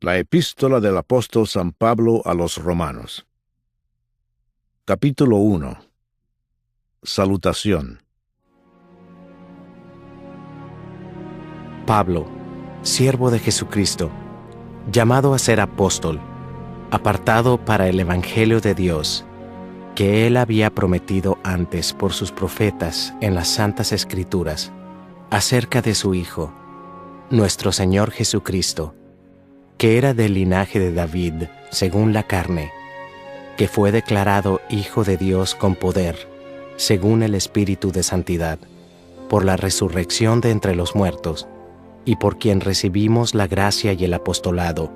La epístola del apóstol San Pablo a los Romanos. Capítulo 1. Salutación. Pablo, siervo de Jesucristo, llamado a ser apóstol, apartado para el Evangelio de Dios, que Él había prometido antes por sus profetas en las Santas Escrituras, acerca de su Hijo, nuestro Señor Jesucristo, que era del linaje de David, según la carne, que fue declarado Hijo de Dios con poder, según el Espíritu de Santidad, por la resurrección de entre los muertos, y por quien recibimos la gracia y el apostolado,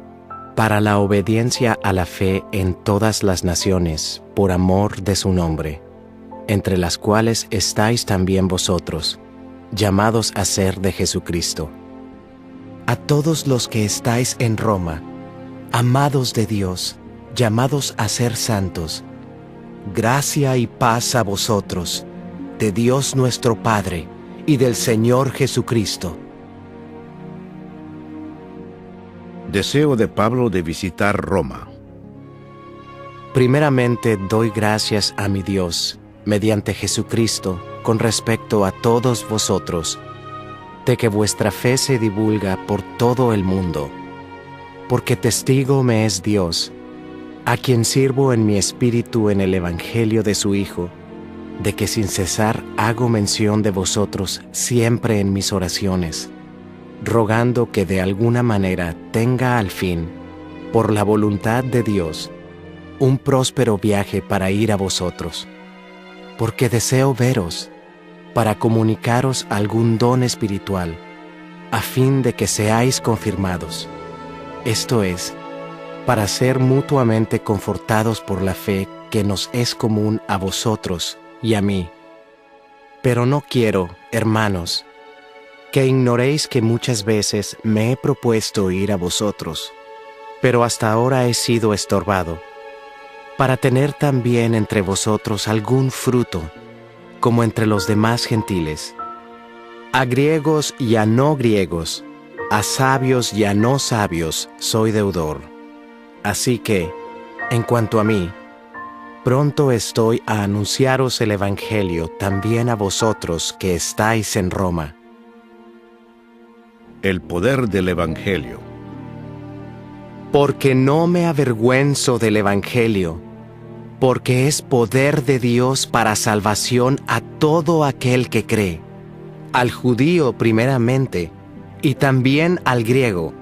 para la obediencia a la fe en todas las naciones, por amor de su nombre, entre las cuales estáis también vosotros, llamados a ser de Jesucristo. A todos los que estáis en Roma, amados de Dios, llamados a ser santos, gracia y paz a vosotros, de Dios nuestro Padre y del Señor Jesucristo. Deseo de Pablo de visitar Roma. Primeramente doy gracias a mi Dios, mediante Jesucristo, con respecto a todos vosotros, de que vuestra fe se divulga por todo el mundo, porque testigo me es Dios, a quien sirvo en mi espíritu en el Evangelio de su Hijo, de que sin cesar hago mención de vosotros siempre en mis oraciones, rogando que de alguna manera tenga al fin, por la voluntad de Dios, un próspero viaje para ir a vosotros, porque deseo veros, para comunicaros algún don espiritual, a fin de que seáis confirmados, esto es, para ser mutuamente confortados por la fe que nos es común a vosotros y a mí. Pero no quiero, hermanos, que ignoréis que muchas veces me he propuesto ir a vosotros, pero hasta ahora he sido estorbado, para tener también entre vosotros algún fruto, como entre los demás gentiles, a griegos y a no griegos, a sabios y a no sabios soy deudor. Así que, en cuanto a mí, pronto estoy a anunciaros el Evangelio también a vosotros que estáis en Roma. El poder del Evangelio. Porque no me avergüenzo del Evangelio, porque es poder de Dios para salvación a todo aquel que cree, al judío primeramente, y también al griego,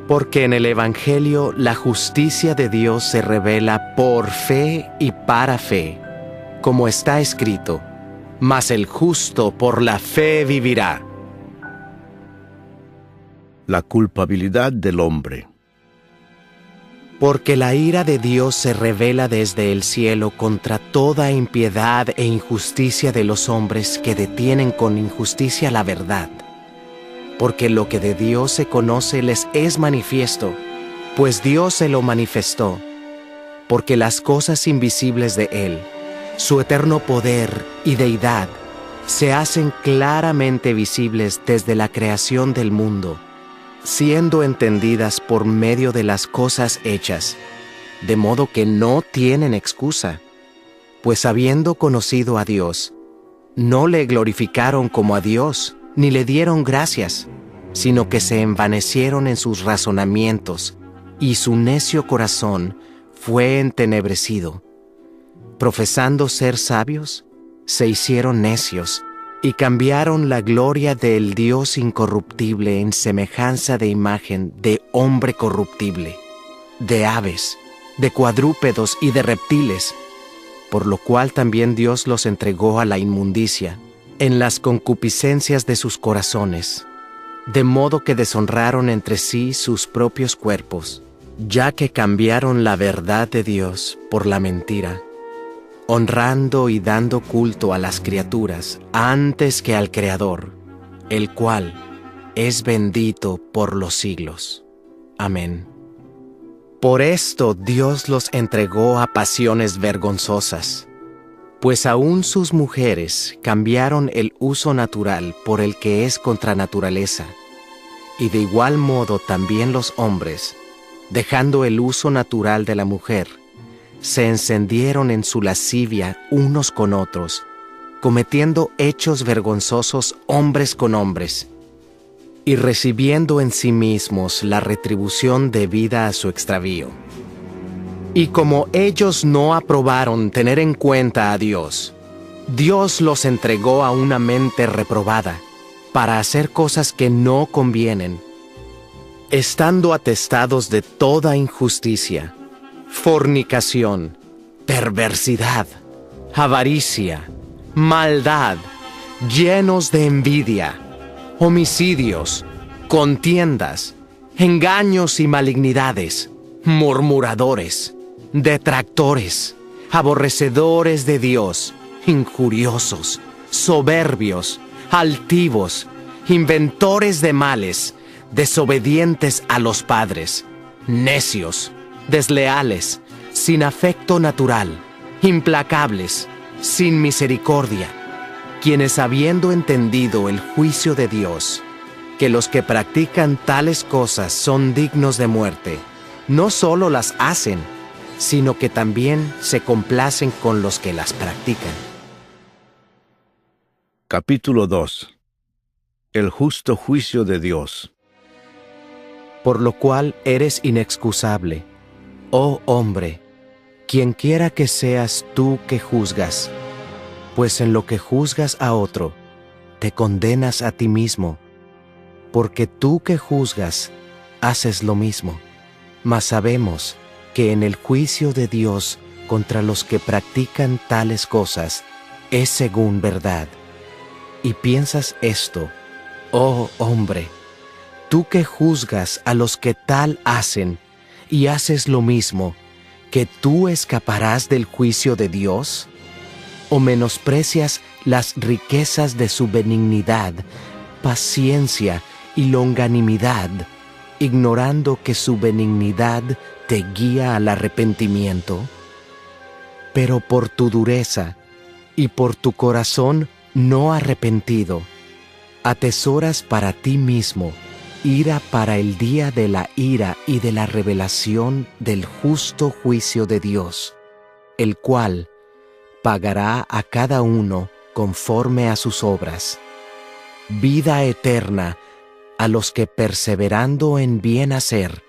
porque en el Evangelio la justicia de Dios se revela por fe y para fe, como está escrito, mas el justo por la fe vivirá. La culpabilidad del hombre. Porque la ira de Dios se revela desde el cielo contra toda impiedad e injusticia de los hombres que detienen con injusticia la verdad. Porque lo que de Dios se conoce les es manifiesto, pues Dios se lo manifestó. Porque las cosas invisibles de Él, su eterno poder y deidad, se hacen claramente visibles desde la creación del mundo, siendo entendidas por medio de las cosas hechas, de modo que no tienen excusa, pues habiendo conocido a Dios, no le glorificaron como a Dios, ni le dieron gracias, sino que se envanecieron en sus razonamientos, y su necio corazón fue entenebrecido. Profesando ser sabios, se hicieron necios, y cambiaron la gloria del Dios incorruptible en semejanza de imagen de hombre corruptible, de aves, de cuadrúpedos y de reptiles, por lo cual también Dios los entregó a la inmundicia, en las concupiscencias de sus corazones, de modo que deshonraron entre sí sus propios cuerpos, ya que cambiaron la verdad de Dios por la mentira, honrando y dando culto a las criaturas antes que al Creador, el cual es bendito por los siglos. Amén. Por esto Dios los entregó a pasiones vergonzosas, pues aún sus mujeres cambiaron el uso natural por el que es contra naturaleza, y de igual modo también los hombres, dejando el uso natural de la mujer, se encendieron en su lascivia unos con otros, cometiendo hechos vergonzosos hombres con hombres, y recibiendo en sí mismos la retribución debida a su extravío. Y como ellos no aprobaron tener en cuenta a Dios, Dios los entregó a una mente reprobada para hacer cosas que no convienen, estando atestados de toda injusticia, fornicación, perversidad, avaricia, maldad, llenos de envidia, homicidios, contiendas, engaños y malignidades, murmuradores, detractores, aborrecedores de Dios, injuriosos, soberbios, altivos, inventores de males, desobedientes a los padres, necios, desleales, sin afecto natural, implacables, sin misericordia, quienes habiendo entendido el juicio de Dios, que los que practican tales cosas son dignos de muerte, no solo las hacen, sino que también se complacen con los que las practican. Capítulo 2. El justo juicio de Dios. Por lo cual eres inexcusable, oh hombre, quienquiera que seas tú que juzgas, pues en lo que juzgas a otro, te condenas a ti mismo, porque tú que juzgas, haces lo mismo. Mas sabemos que en el juicio de Dios contra los que practican tales cosas es según verdad. Y piensas esto, oh hombre, tú que juzgas a los que tal hacen y haces lo mismo, ¿que tú escaparás del juicio de Dios? ¿O menosprecias las riquezas de su benignidad, paciencia y longanimidad, ignorando que su benignidad te guía al arrepentimiento? Pero por tu dureza y por tu corazón no arrepentido, atesoras para ti mismo ira para el día de la ira y de la revelación del justo juicio de Dios, el cual pagará a cada uno conforme a sus obras. Vida eterna a los que perseverando en bien hacer,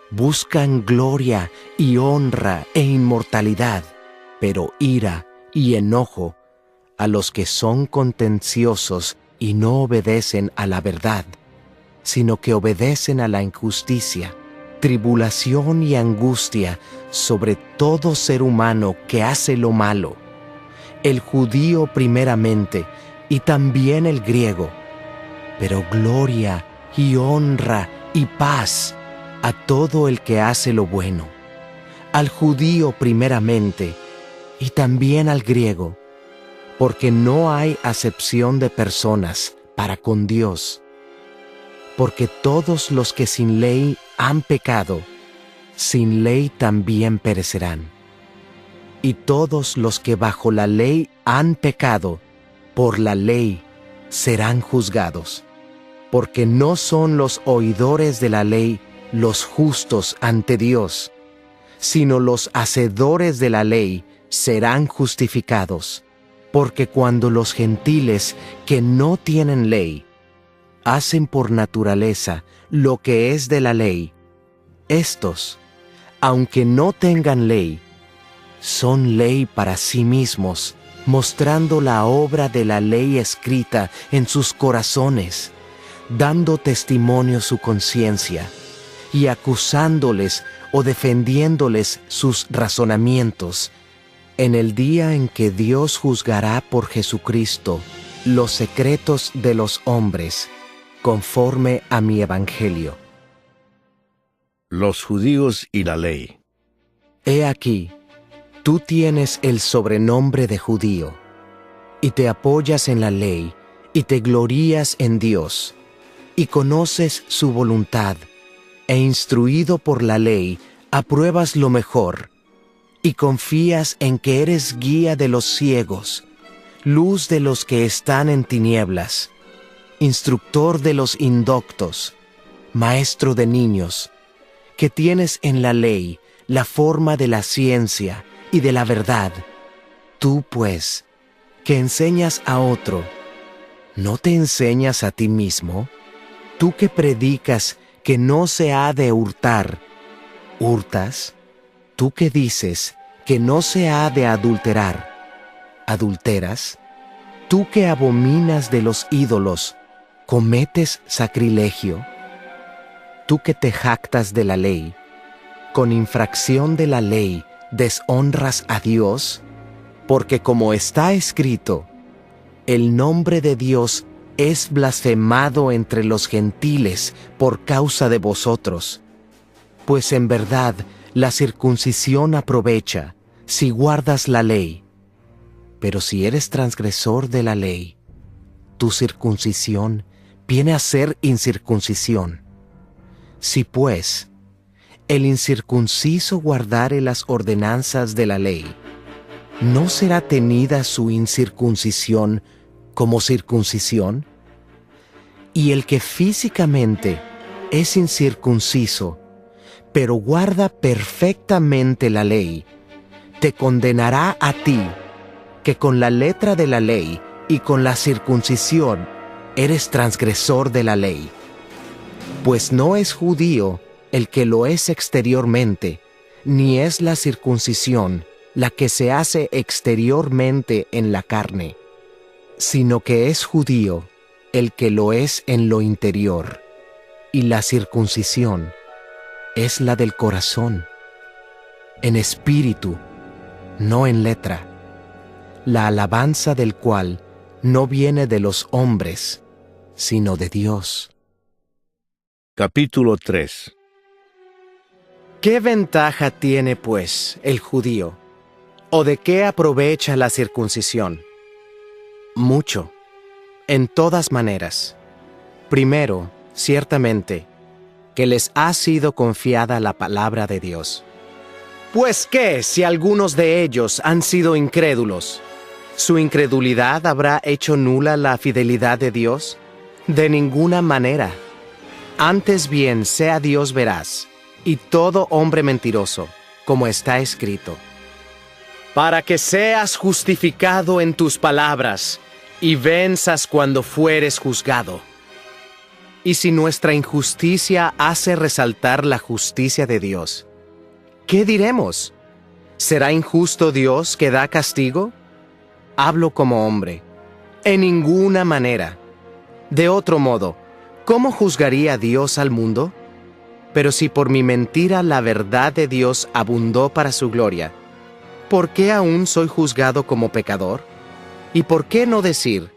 buscan gloria y honra e inmortalidad, pero ira y enojo a los que son contenciosos y no obedecen a la verdad, sino que obedecen a la injusticia, tribulación y angustia sobre todo ser humano que hace lo malo, el judío primeramente y también el griego, pero gloria y honra y paz a todo el que hace lo bueno, al judío primeramente y también al griego, porque no hay acepción de personas para con Dios, porque todos los que sin ley han pecado, sin ley también perecerán. Y todos los que bajo la ley han pecado, por la ley serán juzgados, porque no son los oidores de la ley los justos ante Dios, sino los hacedores de la ley serán justificados, porque cuando los gentiles que no tienen ley hacen por naturaleza lo que es de la ley, estos, aunque no tengan ley, son ley para sí mismos, mostrando la obra de la ley escrita en sus corazones, dando testimonio su conciencia, y acusándoles o defendiéndoles sus razonamientos, en el día en que Dios juzgará por Jesucristo los secretos de los hombres, conforme a mi evangelio. Los judíos y la ley. He aquí, tú tienes el sobrenombre de judío, y te apoyas en la ley, y te glorías en Dios, y conoces su voluntad, e instruido por la ley, apruebas lo mejor, y confías en que eres guía de los ciegos, luz de los que están en tinieblas, instructor de los indoctos, maestro de niños, que tienes en la ley la forma de la ciencia y de la verdad, tú pues, que enseñas a otro, ¿no te enseñas a ti mismo? Tú que predicas que no se ha de hurtar, ¿hurtas? Tú que dices que no se ha de adulterar, ¿adulteras? Tú que abominas de los ídolos, ¿cometes sacrilegio? Tú que te jactas de la ley, con infracción de la ley deshonras a Dios, porque como está escrito, el nombre de Dios es blasfemado entre los gentiles por causa de vosotros. Pues en verdad la circuncisión aprovecha si guardas la ley. Pero si eres transgresor de la ley, tu circuncisión viene a ser incircuncisión. Si pues el incircunciso guardare las ordenanzas de la ley, ¿no será tenida su incircuncisión como circuncisión? Y el que físicamente es incircunciso, pero guarda perfectamente la ley, te condenará a ti, que con la letra de la ley y con la circuncisión eres transgresor de la ley. Pues no es judío el que lo es exteriormente, ni es la circuncisión la que se hace exteriormente en la carne, sino que es judío el que lo es en lo interior, y la circuncisión es la del corazón, en espíritu, no en letra, la alabanza del cual no viene de los hombres, sino de Dios. Capítulo 3. ¿Qué ventaja tiene, pues, el judío? ¿O de qué aprovecha la circuncisión? Mucho, en todas maneras. Primero, ciertamente, que les ha sido confiada la palabra de Dios. Pues qué, si algunos de ellos han sido incrédulos, ¿su incredulidad habrá hecho nula la fidelidad de Dios? De ninguna manera. Antes bien sea Dios veraz, y todo hombre mentiroso, como está escrito, para que seas justificado en tus palabras, y venzas cuando fueres juzgado. Y si nuestra injusticia hace resaltar la justicia de Dios, ¿qué diremos? ¿Será injusto Dios que da castigo? Hablo como hombre. En ninguna manera. De otro modo, ¿cómo juzgaría Dios al mundo? Pero si por mi mentira la verdad de Dios abundó para su gloria, ¿por qué aún soy juzgado como pecador? ¿Y por qué no decir,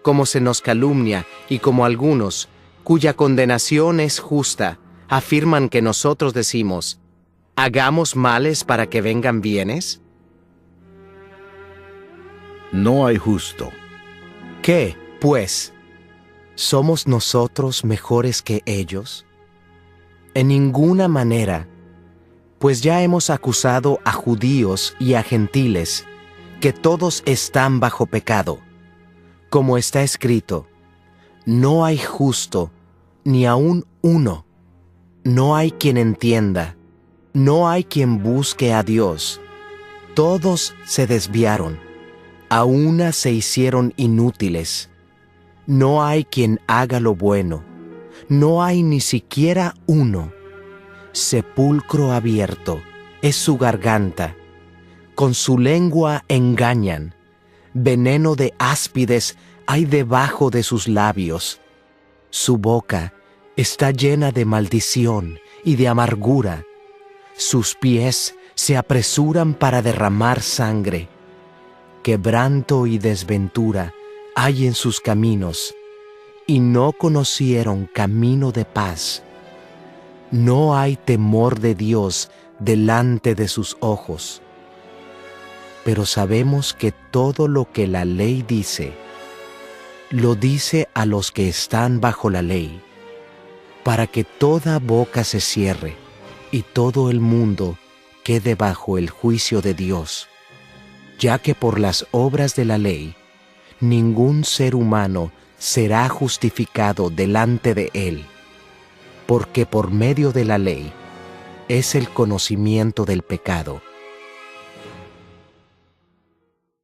como se nos calumnia y como algunos, cuya condenación es justa, afirman que nosotros decimos, ¿hagamos males para que vengan bienes? No hay justo. ¿Qué, pues? ¿Somos nosotros mejores que ellos? En ninguna manera, pues ya hemos acusado a judíos y a gentiles, que todos están bajo pecado. Como está escrito, no hay justo, ni aun uno. No hay quien entienda, no hay quien busque a Dios. Todos se desviaron, a una se hicieron inútiles. No hay quien haga lo bueno, no hay ni siquiera uno. Sepulcro abierto es su garganta, con su lengua engañan, veneno de áspides hay debajo de sus labios. Su boca está llena de maldición y de amargura. Sus pies se apresuran para derramar sangre. Quebranto y desventura hay en sus caminos, y no conocieron camino de paz. No hay temor de Dios delante de sus ojos. Pero sabemos que todo lo que la ley dice, lo dice a los que están bajo la ley, para que toda boca se cierre y todo el mundo quede bajo el juicio de Dios, ya que por las obras de la ley, ningún ser humano será justificado delante de él, porque por medio de la ley, es el conocimiento del pecado.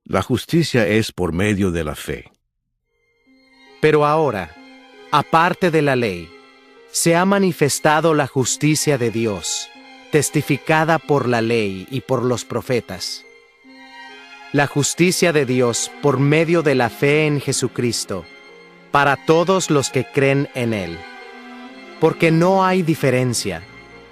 La justicia es por medio de la fe. Pero ahora, aparte de la ley, se ha manifestado la justicia de Dios, testificada por la ley y por los profetas. La justicia de Dios por medio de la fe en Jesucristo, para todos los que creen en Él. Porque no hay diferencia,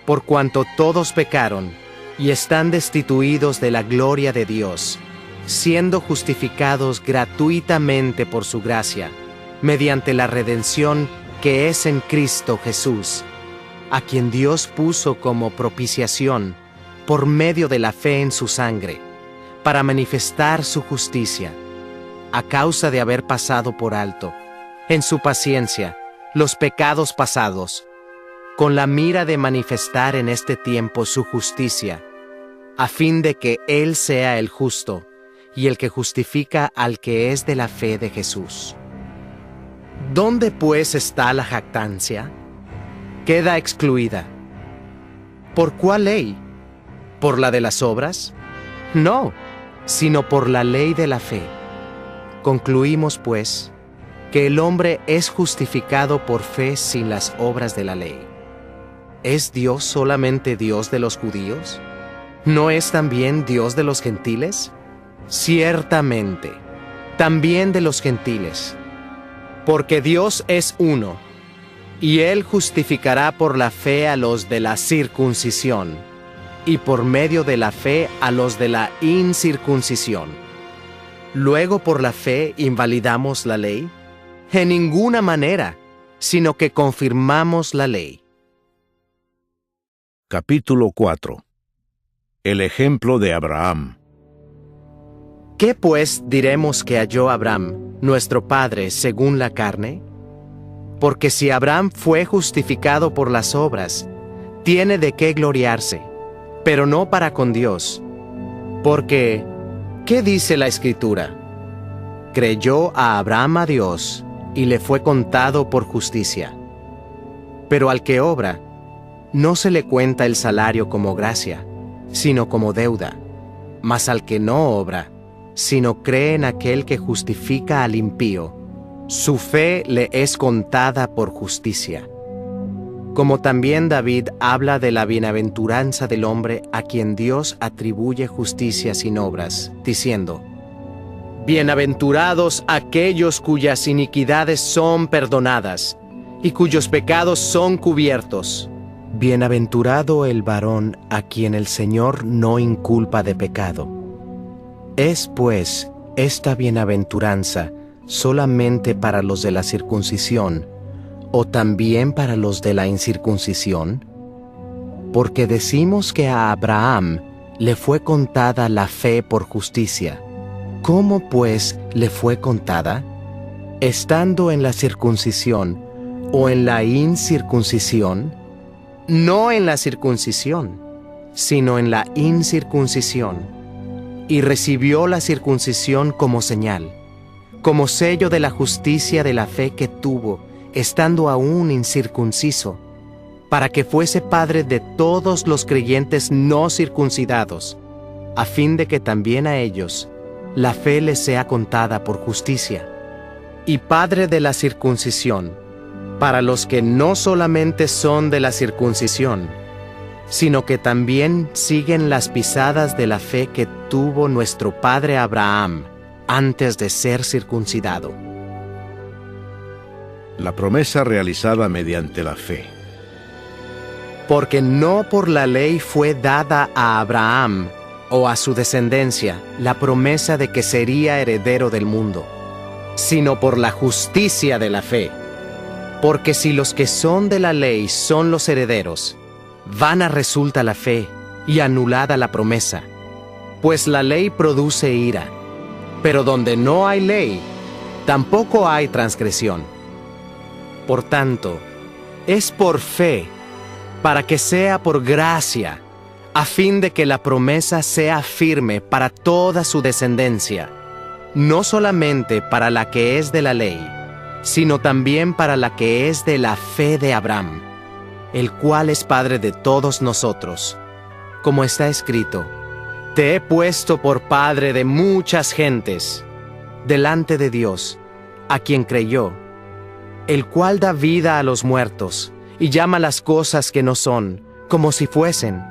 por cuanto todos pecaron y están destituidos de la gloria de Dios, siendo justificados gratuitamente por su gracia, mediante la redención que es en Cristo Jesús, a quien Dios puso como propiciación por medio de la fe en su sangre, para manifestar su justicia, a causa de haber pasado por alto, en su paciencia, los pecados pasados, con la mira de manifestar en este tiempo su justicia, a fin de que Él sea el justo y el que justifica al que es de la fe de Jesús. ¿Dónde pues está la jactancia? Queda excluida. ¿Por cuál ley? ¿Por la de las obras? No, sino por la ley de la fe. Concluimos, pues, que el hombre es justificado por fe sin las obras de la ley. ¿Es Dios solamente Dios de los judíos? ¿No es también Dios de los gentiles? Ciertamente, también de los gentiles. Porque Dios es uno, y Él justificará por la fe a los de la circuncisión, y por medio de la fe a los de la incircuncisión. ¿Luego por la fe invalidamos la ley? En ninguna manera, sino que confirmamos la ley. Capítulo 4. El ejemplo de Abraham. ¿Qué pues diremos que halló Abraham, nuestro padre, según la carne? Porque si Abraham fue justificado por las obras, tiene de qué gloriarse, pero no para con Dios. Porque, ¿qué dice la Escritura? Creyó a Abraham a Dios, y le fue contado por justicia. Pero al que obra, no se le cuenta el salario como gracia, sino como deuda. Mas al que no obra, sino cree en aquel que justifica al impío, su fe le es contada por justicia. Como también David habla de la bienaventuranza del hombre a quien Dios atribuye justicia sin obras, diciendo: Bienaventurados aquellos cuyas iniquidades son perdonadas, y cuyos pecados son cubiertos. Bienaventurado el varón a quien el Señor no inculpa de pecado. ¿Es, pues, esta bienaventuranza solamente para los de la circuncisión, o también para los de la incircuncisión? Porque decimos que a Abraham le fue contada la fe por justicia. ¿Cómo, pues, le fue contada? ¿Estando en la circuncisión o en la incircuncisión? No en la circuncisión, sino en la incircuncisión. Y recibió la circuncisión como señal, como sello de la justicia de la fe que tuvo, estando aún incircunciso, para que fuese padre de todos los creyentes no circuncidados, a fin de que también a ellos la fe les sea contada por justicia. Y padre de la circuncisión, para los que no solamente son de la circuncisión, sino que también siguen las pisadas de la fe que tuvo nuestro padre Abraham antes de ser circuncidado. La promesa realizada mediante la fe. Porque no por la ley fue dada a Abraham o a su descendencia la promesa de que sería heredero del mundo, sino por la justicia de la fe. Porque si los que son de la ley son los herederos, vana resulta la fe y anulada la promesa, pues la ley produce ira, pero donde no hay ley, tampoco hay transgresión. Por tanto, es por fe, para que sea por gracia, a fin de que la promesa sea firme para toda su descendencia, no solamente para la que es de la ley, sino también para la que es de la fe de Abraham, el cual es Padre de todos nosotros. Como está escrito: Te he puesto por Padre de muchas gentes, delante de Dios, a quien creyó, el cual da vida a los muertos, y llama las cosas que no son, como si fuesen.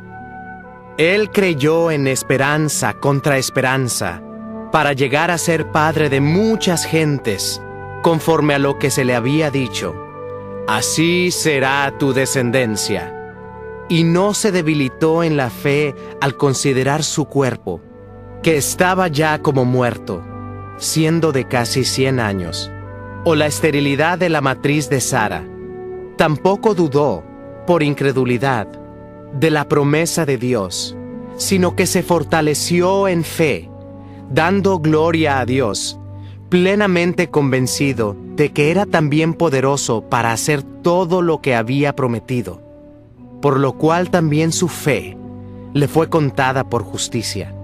Él creyó en esperanza contra esperanza, para llegar a ser padre de muchas gentes, conforme a lo que se le había dicho: Así será tu descendencia. Y no se debilitó en la fe al considerar su cuerpo, que estaba ya como muerto, siendo de casi 100 años, o la esterilidad de la matriz de Sara. Tampoco dudó, por incredulidad, de la promesa de Dios, sino que se fortaleció en fe, dando gloria a Dios, plenamente convencido de que era también poderoso para hacer todo lo que había prometido, por lo cual también su fe le fue contada por justicia.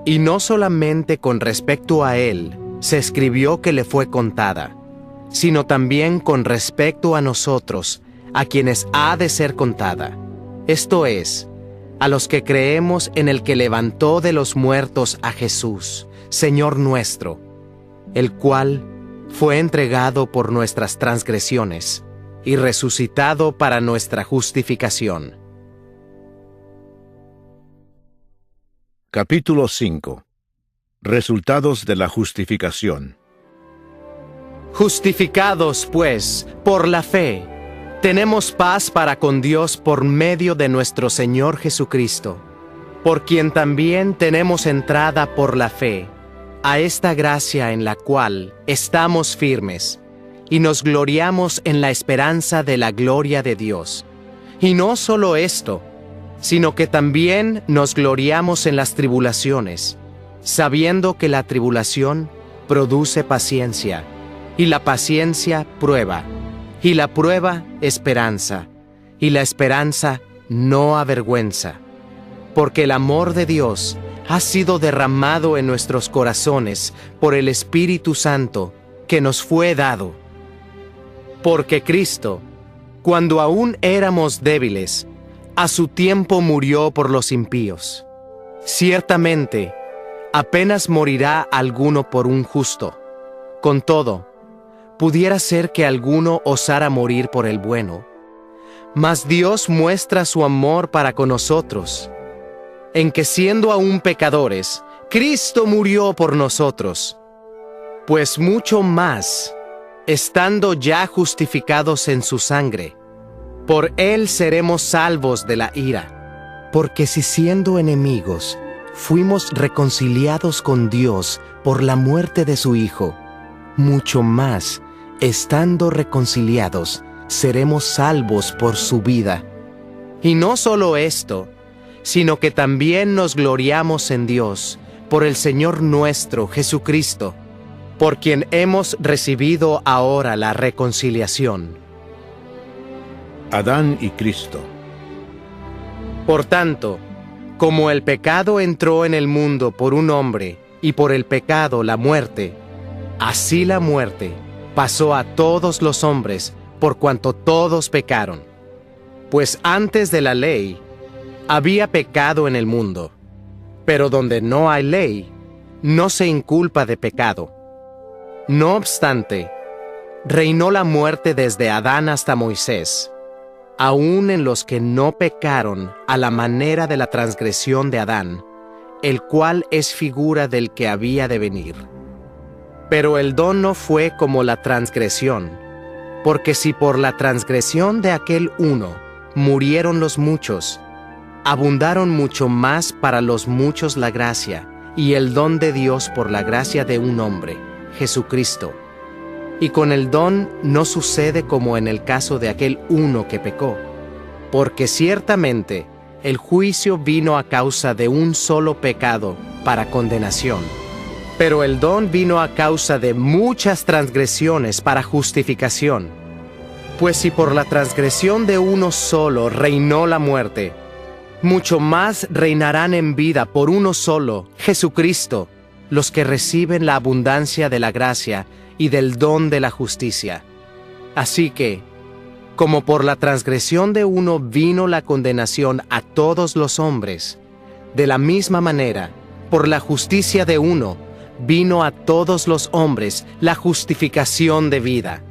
Y no solamente con respecto a él se escribió que le fue contada, sino también con respecto a nosotros, a quienes ha de ser contada, esto es, a los que creemos en el que levantó de los muertos a Jesús, Señor nuestro, el cual fue entregado por nuestras transgresiones y resucitado para nuestra justificación. Capítulo 5. Resultados de la justificación. Justificados, pues, por la fe, tenemos paz para con Dios por medio de nuestro Señor Jesucristo, por quien también tenemos entrada por la fe a esta gracia en la cual estamos firmes, y nos gloriamos en la esperanza de la gloria de Dios. Y no solo esto, sino que también nos gloriamos en las tribulaciones, sabiendo que la tribulación produce paciencia, y la paciencia prueba, y la prueba esperanza, y la esperanza no avergüenza, porque el amor de Dios ha sido derramado en nuestros corazones por el Espíritu Santo que nos fue dado. Porque Cristo, cuando aún éramos débiles, a su tiempo murió por los impíos. Ciertamente, apenas morirá alguno por un justo. Con todo, pudiera ser que alguno osara morir por el bueno. Mas Dios muestra su amor para con nosotros, en que siendo aún pecadores, Cristo murió por nosotros. Pues mucho más, estando ya justificados en su sangre, por él seremos salvos de la ira. Porque si siendo enemigos, fuimos reconciliados con Dios por la muerte de su Hijo, mucho más, estando reconciliados, seremos salvos por su vida. Y no solo esto, sino que también nos gloriamos en Dios, por el Señor nuestro Jesucristo, por quien hemos recibido ahora la reconciliación. Adán y Cristo. Por tanto, como el pecado entró en el mundo por un hombre, y por el pecado la muerte, así la muerte pasó a todos los hombres, por cuanto todos pecaron. Pues antes de la ley, había pecado en el mundo, pero donde no hay ley, no se inculpa de pecado. No obstante, reinó la muerte desde Adán hasta Moisés, aun en los que no pecaron a la manera de la transgresión de Adán, el cual es figura del que había de venir. Pero el don no fue como la transgresión, porque si por la transgresión de aquel uno murieron los muchos, abundaron mucho más para los muchos la gracia y el don de Dios por la gracia de un hombre, Jesucristo. Y con el don no sucede como en el caso de aquel uno que pecó, porque ciertamente el juicio vino a causa de un solo pecado para condenación, pero el don vino a causa de muchas transgresiones para justificación. Pues si por la transgresión de uno solo reinó la muerte, mucho más reinarán en vida por uno solo, Jesucristo, los que reciben la abundancia de la gracia y del don de la justicia. Así que, Como por la transgresión de uno vino la condenación a todos los hombres, de la misma manera, por la justicia de uno, vino a todos los hombres la justificación de vida.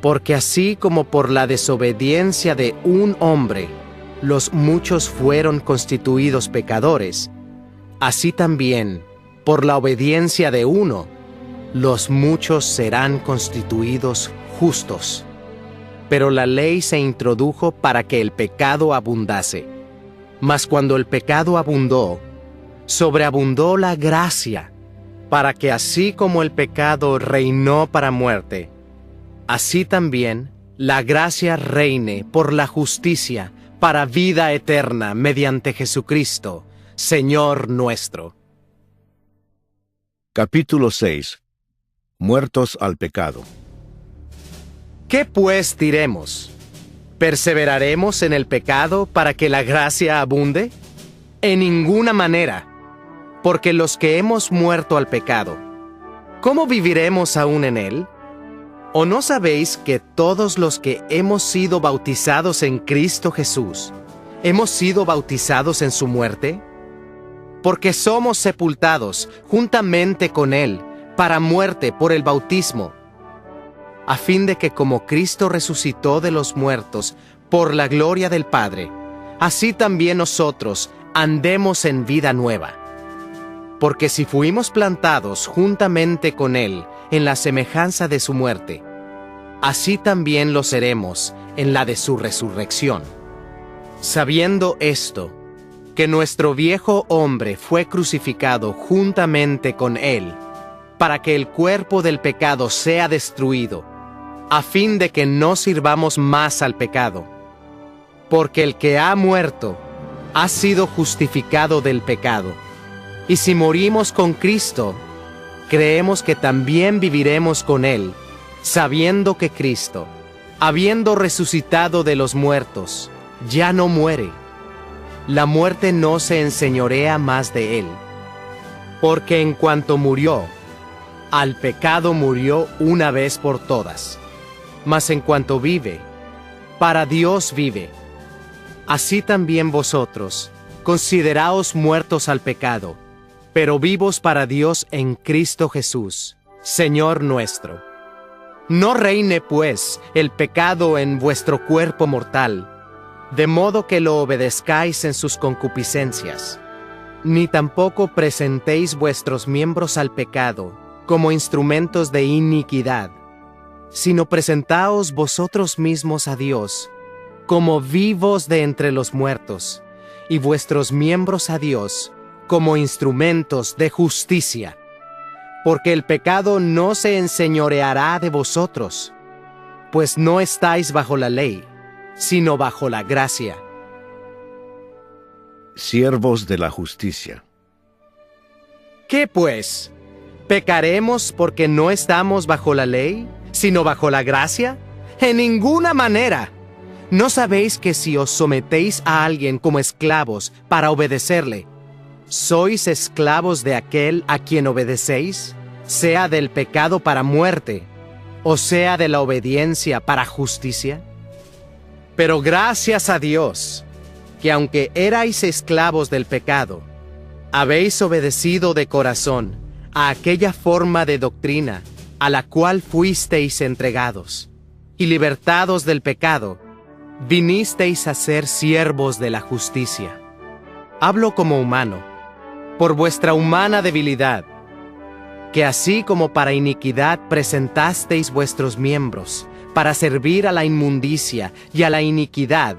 Porque así como por la desobediencia de un hombre, los muchos fueron constituidos pecadores, así también, por la obediencia de uno, los muchos serán constituidos justos. Pero la ley se introdujo para que el pecado abundase. Mas cuando el pecado abundó, sobreabundó la gracia, para que así como el pecado reinó para muerte, así también la gracia reine por la justicia para vida eterna mediante Jesucristo, Señor nuestro. Capítulo 6. Muertos al pecado. ¿Qué pues diremos? ¿Perseveraremos en el pecado para que la gracia abunde? En ninguna manera, porque los que hemos muerto al pecado, ¿cómo viviremos aún en él? ¿O no sabéis que todos los que hemos sido bautizados en Cristo Jesús, hemos sido bautizados en su muerte? Porque somos sepultados juntamente con él para muerte por el bautismo, a fin de que como Cristo resucitó de los muertos por la gloria del Padre, así también nosotros andemos en vida nueva. Porque si fuimos plantados juntamente con Él en la semejanza de su muerte, así también lo seremos en la de su resurrección. Sabiendo esto, que nuestro viejo hombre fue crucificado juntamente con Él, para que el cuerpo del pecado sea destruido, a fin de que no sirvamos más al pecado. Porque el que ha muerto ha sido justificado del pecado. Y si morimos con Cristo, creemos que también viviremos con Él, sabiendo que Cristo, habiendo resucitado de los muertos, ya no muere. La muerte no se enseñorea más de Él. Porque en cuanto murió, al pecado murió una vez por todas. Mas en cuanto vive, para Dios vive. Así también vosotros, consideraos muertos al pecado, pero vivos para Dios en Cristo Jesús, Señor nuestro. No reine, pues, el pecado en vuestro cuerpo mortal, de modo que lo obedezcáis en sus concupiscencias, ni tampoco presentéis vuestros miembros al pecado como instrumentos de iniquidad, sino presentaos vosotros mismos a Dios como vivos de entre los muertos, y vuestros miembros a Dios como instrumentos de justicia. Porque el pecado no se enseñoreará de vosotros, pues no estáis bajo la ley, sino bajo la gracia. Siervos de la justicia. ¿Qué pues? ¿Pecaremos porque no estamos bajo la ley, sino bajo la gracia? En ninguna manera. ¿No sabéis que si os sometéis a alguien como esclavos para obedecerle, sois esclavos de aquel a quien obedecéis, sea del pecado para muerte, o sea de la obediencia para justicia? Pero gracias a Dios, que aunque erais esclavos del pecado, habéis obedecido de corazón a aquella forma de doctrina a la cual fuisteis entregados, y libertados del pecado, vinisteis a ser siervos de la justicia. Hablo como humano, por vuestra humana debilidad, que así como para iniquidad presentasteis vuestros miembros, para servir a la inmundicia y a la iniquidad,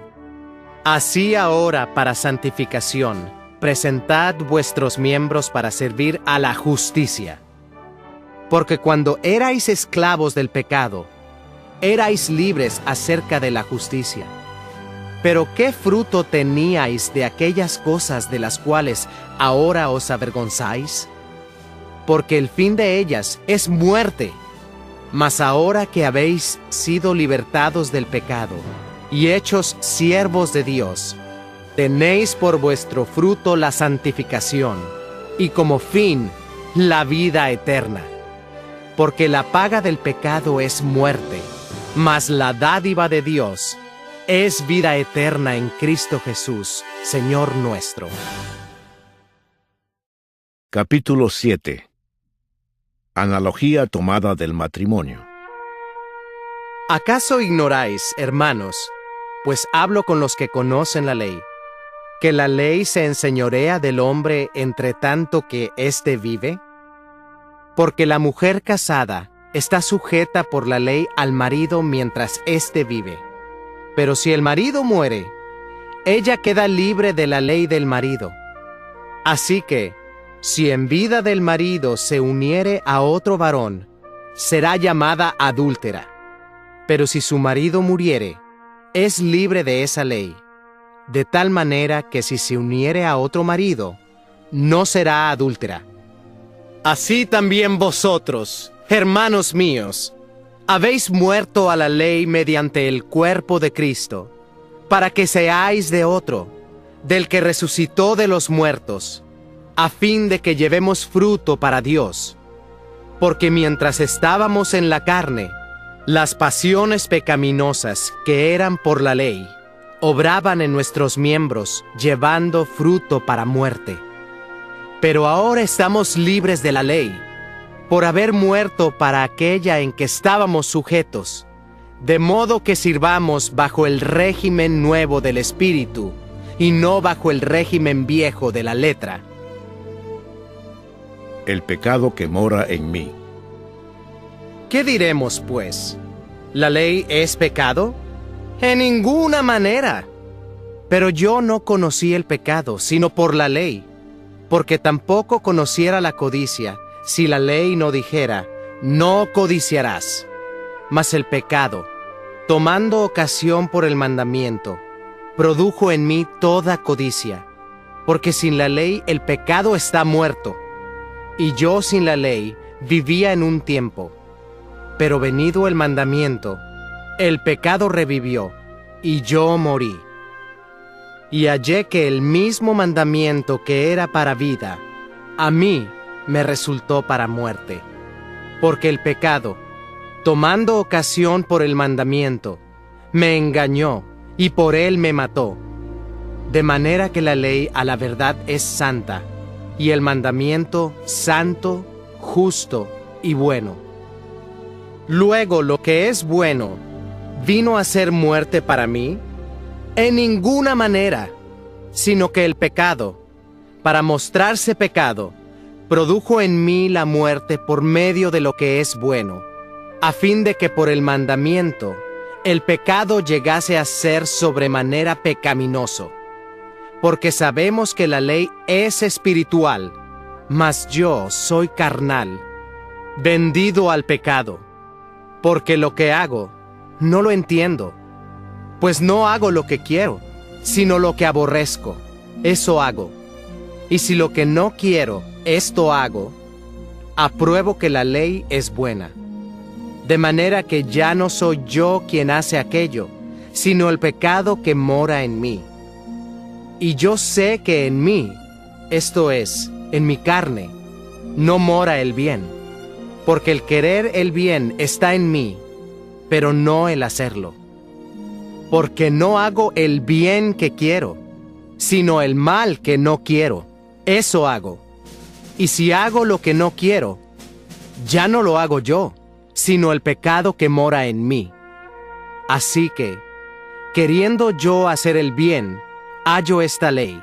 así ahora para santificación, presentad vuestros miembros para servir a la justicia. Porque cuando erais esclavos del pecado, erais libres acerca de la justicia. Pero ¿qué fruto teníais de aquellas cosas de las cuales ahora os avergonzáis? Porque el fin de ellas es muerte. Mas ahora que habéis sido libertados del pecado y hechos siervos de Dios, tenéis por vuestro fruto la santificación y como fin la vida eterna. Porque la paga del pecado es muerte, Mas la dádiva de Dios es vida eterna en Cristo Jesús, Señor nuestro. Capítulo 7. Analogía tomada del matrimonio. ¿Acaso ignoráis, hermanos, pues hablo con los que conocen la ley, que la ley se enseñorea del hombre entre tanto que éste vive? Porque la mujer casada está sujeta por la ley al marido mientras éste vive. Pero si el marido muere, ella queda libre de la ley del marido. Así que, si en vida del marido se uniere a otro varón, será llamada adúltera. Pero si su marido muriere, es libre de esa ley, de tal manera que si se uniere a otro marido, no será adúltera. Así también vosotros, hermanos míos, habéis muerto a la ley mediante el cuerpo de Cristo, para que seáis de otro, del que resucitó de los muertos, a fin de que llevemos fruto para Dios. Porque mientras estábamos en la carne, las pasiones pecaminosas que eran por la ley, obraban en nuestros miembros, llevando fruto para muerte. Pero ahora estamos libres de la ley, por haber muerto para aquella en que estábamos sujetos, de modo que sirvamos bajo el régimen nuevo del Espíritu, y no bajo el régimen viejo de la letra. El pecado que mora en mí. ¿Qué diremos, pues? ¿La ley es pecado? En ninguna manera. Pero yo no conocí el pecado, sino por la ley, porque tampoco conociera la codicia, si la ley no dijera, no codiciarás. Mas el pecado, tomando ocasión por el mandamiento, produjo en mí toda codicia, porque sin la ley el pecado está muerto, y yo sin la ley vivía en un tiempo. Pero venido el mandamiento, el pecado revivió, y yo morí. Y hallé que el mismo mandamiento que era para vida, a mí me resultó para muerte. Porque el pecado, tomando ocasión por el mandamiento, me engañó, y por él me mató. De manera que la ley a la verdad es santa, y el mandamiento santo, justo y bueno. Luego lo que es bueno, ¿vino a ser muerte para mí? En ninguna manera, sino que el pecado, para mostrarse pecado, produjo en mí la muerte por medio de lo que es bueno, a fin de que por el mandamiento el pecado llegase a ser sobremanera pecaminoso. Porque sabemos que la ley es espiritual, mas yo soy carnal, vendido al pecado. Porque lo que hago, no lo entiendo, pues no hago lo que quiero, sino lo que aborrezco, eso hago. Y si lo que no quiero, esto hago, apruebo que la ley es buena. De manera que ya no soy yo quien hace aquello, sino el pecado que mora en mí. Y yo sé que en mí, esto es, en mi carne, no mora el bien. Porque el querer el bien está en mí, pero no el hacerlo. Porque no hago el bien que quiero, sino el mal que no quiero, eso hago. Y si hago lo que no quiero, ya no lo hago yo, sino el pecado que mora en mí. Así que, queriendo yo hacer el bien, hallo esta ley,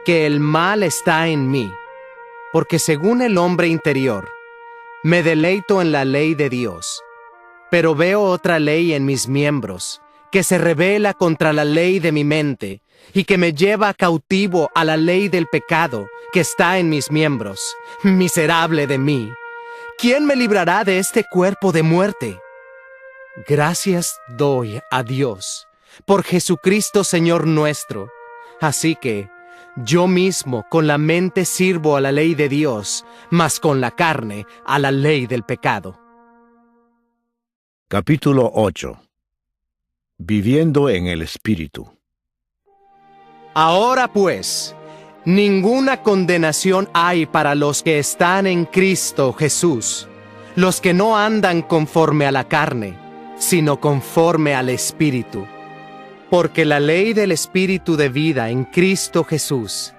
que el mal está en mí, porque según el hombre interior, me deleito en la ley de Dios, pero veo otra ley en mis miembros, que se rebela contra la ley de mi mente, y que me lleva cautivo a la ley del pecado que está en mis miembros. Miserable de mí, ¿quién me librará de este cuerpo de muerte? Gracias doy a Dios, por Jesucristo Señor nuestro. Así que, yo mismo con la mente sirvo a la ley de Dios, mas con la carne a la ley del pecado. Capítulo 8. Viviendo en el Espíritu. Ahora pues, ninguna condenación hay para los que están en Cristo Jesús, los que no andan conforme a la carne, sino conforme al Espíritu. Porque la ley del Espíritu de vida en Cristo Jesús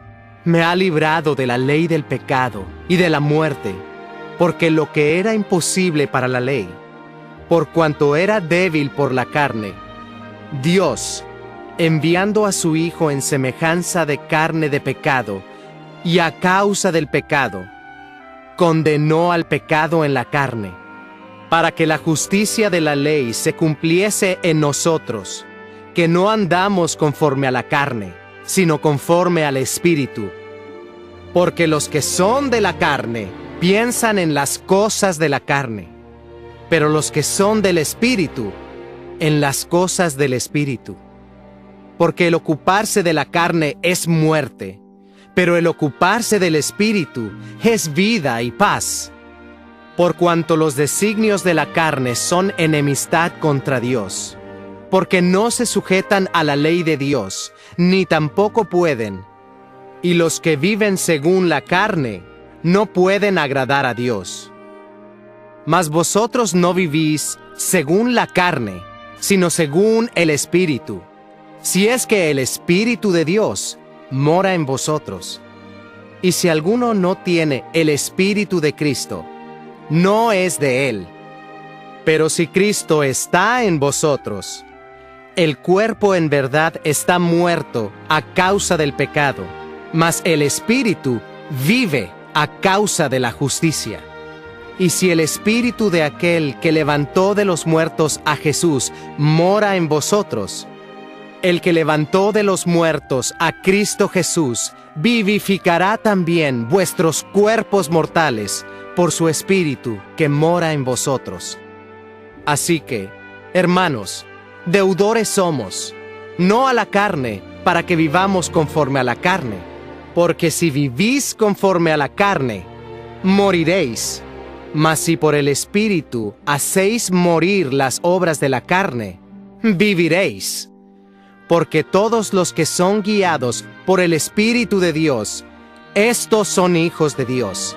me ha librado de la ley del pecado y de la muerte, porque lo que era imposible para la ley, por cuanto era débil por la carne, Dios, enviando a su Hijo en semejanza de carne de pecado, y a causa del pecado, condenó al pecado en la carne, para que la justicia de la ley se cumpliese en nosotros, que no andamos conforme a la carne, sino conforme al Espíritu. Porque los que son de la carne piensan en las cosas de la carne, pero los que son del Espíritu, en las cosas del Espíritu. Porque el ocuparse de la carne es muerte, pero el ocuparse del Espíritu es vida y paz. Por cuanto los designios de la carne son enemistad contra Dios, porque no se sujetan a la ley de Dios, ni tampoco pueden. Y los que viven según la carne no pueden agradar a Dios. Mas vosotros no vivís según la carne, sino según el Espíritu, si es que el Espíritu de Dios mora en vosotros. Y si alguno no tiene el Espíritu de Cristo, no es de él. Pero si Cristo está en vosotros, el cuerpo en verdad está muerto a causa del pecado, mas el Espíritu vive a causa de la justicia. Y si el Espíritu de aquel que levantó de los muertos a Jesús mora en vosotros, el que levantó de los muertos a Cristo Jesús vivificará también vuestros cuerpos mortales por su Espíritu que mora en vosotros. Así que, hermanos, deudores somos, no a la carne, para que vivamos conforme a la carne, porque si vivís conforme a la carne, moriréis. Mas si por el Espíritu hacéis morir las obras de la carne, viviréis. Porque todos los que son guiados por el Espíritu de Dios, estos son hijos de Dios.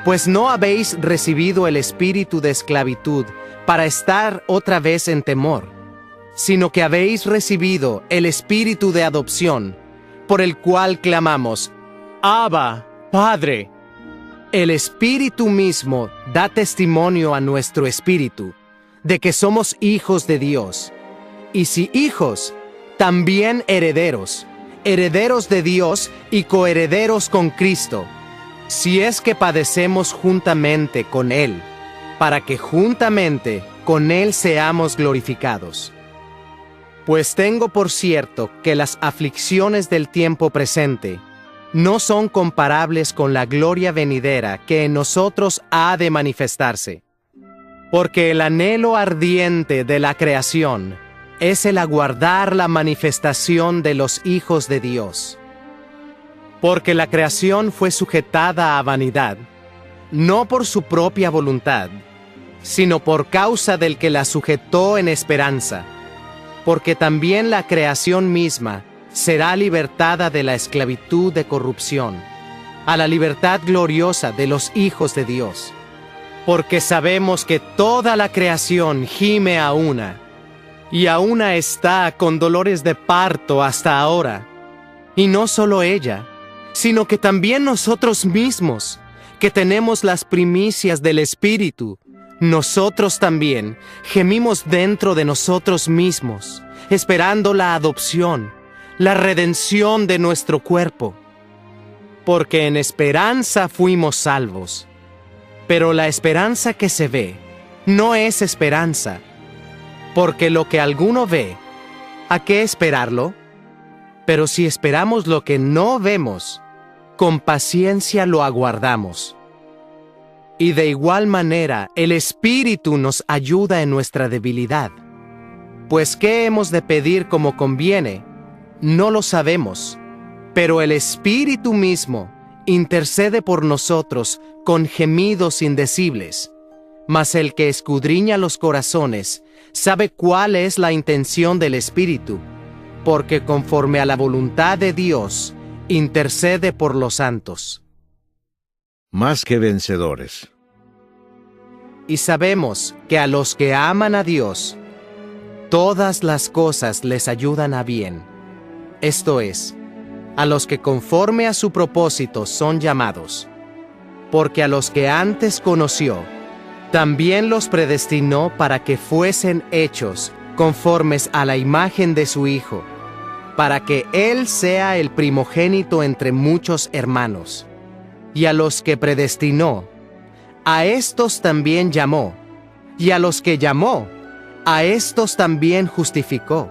Pues no habéis recibido el espíritu de esclavitud para estar otra vez en temor, sino que habéis recibido el espíritu de adopción, por el cual clamamos, Abba, Padre. El Espíritu mismo da testimonio a nuestro espíritu de que somos hijos de Dios. Y si hijos, también herederos, herederos de Dios y coherederos con Cristo, si es que padecemos juntamente con Él, para que juntamente con Él seamos glorificados. Pues tengo por cierto que las aflicciones del tiempo presente no son comparables con la gloria venidera que en nosotros ha de manifestarse. Porque el anhelo ardiente de la creación es el aguardar la manifestación de los hijos de Dios. Porque la creación fue sujetada a vanidad, no por su propia voluntad, sino por causa del que la sujetó en esperanza, porque también la creación misma será libertada de la esclavitud de corrupción, a la libertad gloriosa de los hijos de Dios. Porque sabemos que toda la creación gime a una, y a una está con dolores de parto hasta ahora. Y no solo ella, sino que también nosotros mismos, que tenemos las primicias del Espíritu, nosotros también gemimos dentro de nosotros mismos, esperando la adopción, la redención de nuestro cuerpo. Porque en esperanza fuimos salvos. Pero la esperanza que se ve no es esperanza, porque lo que alguno ve, ¿a qué esperarlo? Pero si esperamos lo que no vemos, con paciencia lo aguardamos. Y de igual manera, el Espíritu nos ayuda en nuestra debilidad. Pues ¿qué hemos de pedir como conviene? No lo sabemos, pero el Espíritu mismo intercede por nosotros con gemidos indecibles. Mas el que escudriña los corazones sabe cuál es la intención del Espíritu, porque conforme a la voluntad de Dios, intercede por los santos. Más que vencedores. Y sabemos que a los que aman a Dios, todas las cosas les ayudan a bien. Esto es, a los que conforme a su propósito son llamados. Porque a los que antes conoció, también los predestinó para que fuesen hechos conformes a la imagen de su Hijo, para que Él sea el primogénito entre muchos hermanos. Y a los que predestinó, a estos también llamó, y a los que llamó, a estos también justificó,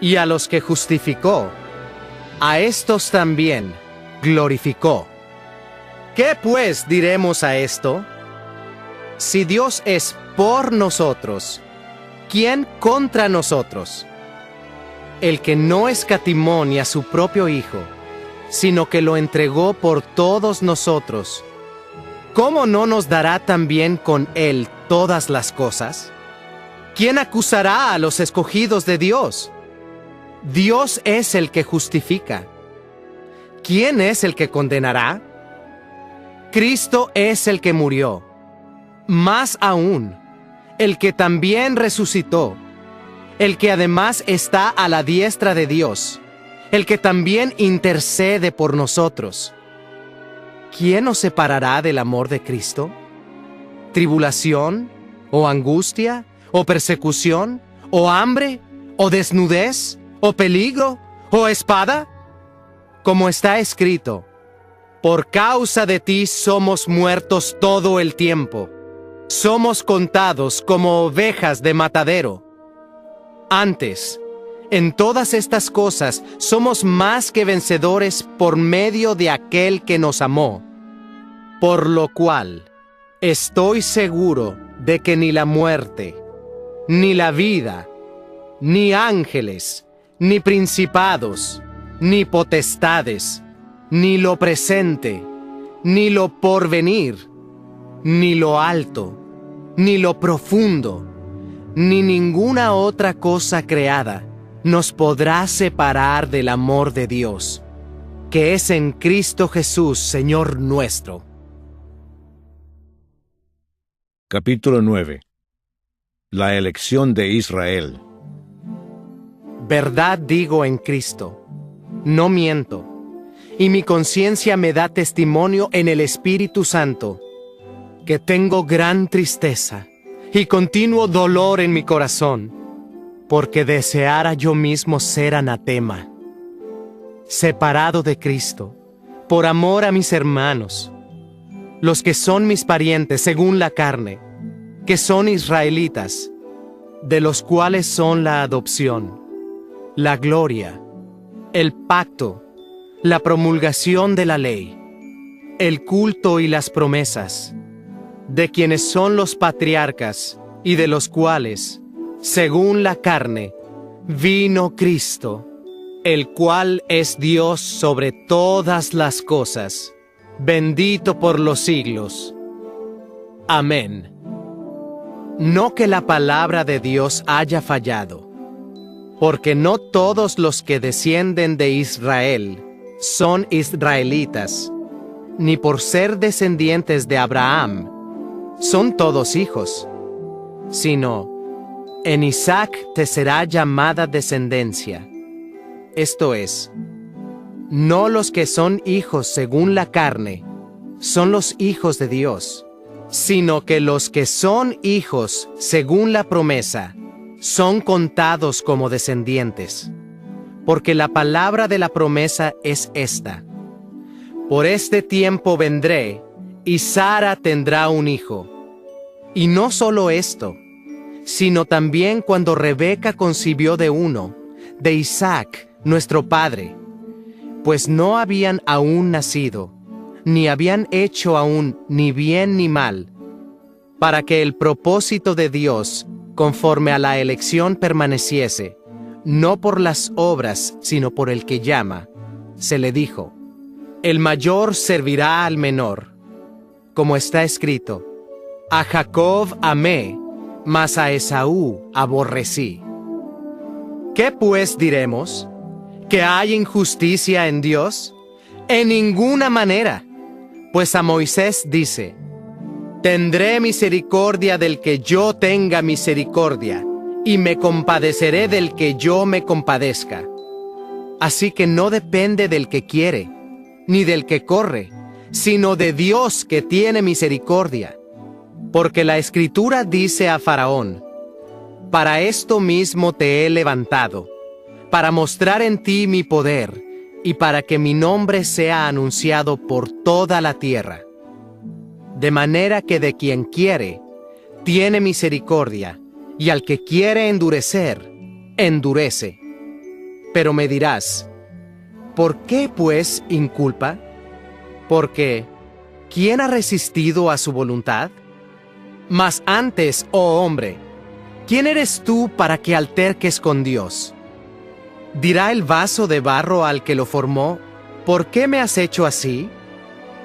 y a los que justificó, a estos también glorificó. ¿Qué pues diremos a esto? Si Dios es por nosotros, ¿quién contra nosotros? El que no escatimó ni a su propio Hijo, sino que lo entregó por todos nosotros, ¿cómo no nos dará también con Él todas las cosas? ¿Quién acusará a los escogidos de Dios? Dios es el que justifica. ¿Quién es el que condenará? Cristo es el que murió, más aún, el que también resucitó, el que además está a la diestra de Dios, el que también intercede por nosotros. ¿Quién nos separará del amor de Cristo? ¿Tribulación, o angustia, o persecución, o hambre, o desnudez, o peligro, o espada? Como está escrito, por causa de ti somos muertos todo el tiempo. Somos contados como ovejas de matadero. Antes, en todas estas cosas somos más que vencedores por medio de aquel que nos amó. Por lo cual, estoy seguro de que ni la muerte, ni la vida, ni ángeles, ni principados, ni potestades, ni lo presente, ni lo porvenir, ni lo alto, ni lo profundo, ni ninguna otra cosa creada nos podrá separar del amor de Dios, que es en Cristo Jesús, Señor nuestro. Capítulo 9. La elección de Israel. Verdad digo en Cristo, no miento, y mi conciencia me da testimonio en el Espíritu Santo, que tengo gran tristeza y continuo dolor en mi corazón, porque deseara yo mismo ser anatema, separado de Cristo, por amor a mis hermanos, los que son mis parientes según la carne, que son israelitas, de los cuales son la adopción, la gloria, el pacto, la promulgación de la ley, el culto y las promesas, de quienes son los patriarcas y de los cuales, según la carne, vino Cristo, el cual es Dios sobre todas las cosas, bendito por los siglos. Amén. No que la palabra de Dios haya fallado, porque no todos los que descienden de Israel son israelitas, ni por ser descendientes de Abraham son todos hijos, sino en Isaac te será llamada descendencia. Esto es, no los que son hijos según la carne son los hijos de Dios, sino que los que son hijos según la promesa son contados como descendientes. Porque la palabra de la promesa es esta: por este tiempo vendré, y Sara tendrá un hijo. Y no solo esto, sino también cuando Rebeca concibió de uno, de Isaac, nuestro padre, pues no habían aún nacido, ni habían hecho aún ni bien ni mal, para que el propósito de Dios, conforme a la elección, permaneciese, no por las obras, sino por el que llama. Se le dijo: el mayor servirá al menor. Como está escrito: a Jacob amé, mas a Esaú aborrecí. ¿Qué pues diremos? ¿Que hay injusticia en Dios? En ninguna manera. Pues a Moisés dice: Tendré misericordia del que yo tenga misericordia, y me compadeceré del que yo me compadezca. Así que no depende del que quiere, ni del que corre, sino de Dios que tiene misericordia. Porque la Escritura dice a Faraón: para esto mismo te he levantado, para mostrar en ti mi poder, y para que mi nombre sea anunciado por toda la tierra. De manera que de quien quiere, tiene misericordia, y al que quiere endurecer, endurece. Pero me dirás: ¿por qué pues inculpa? Porque ¿quién ha resistido a su voluntad? Mas antes, oh hombre, ¿quién eres tú para que alterques con Dios? ¿Dirá el vaso de barro al que lo formó: ¿por qué me has hecho así?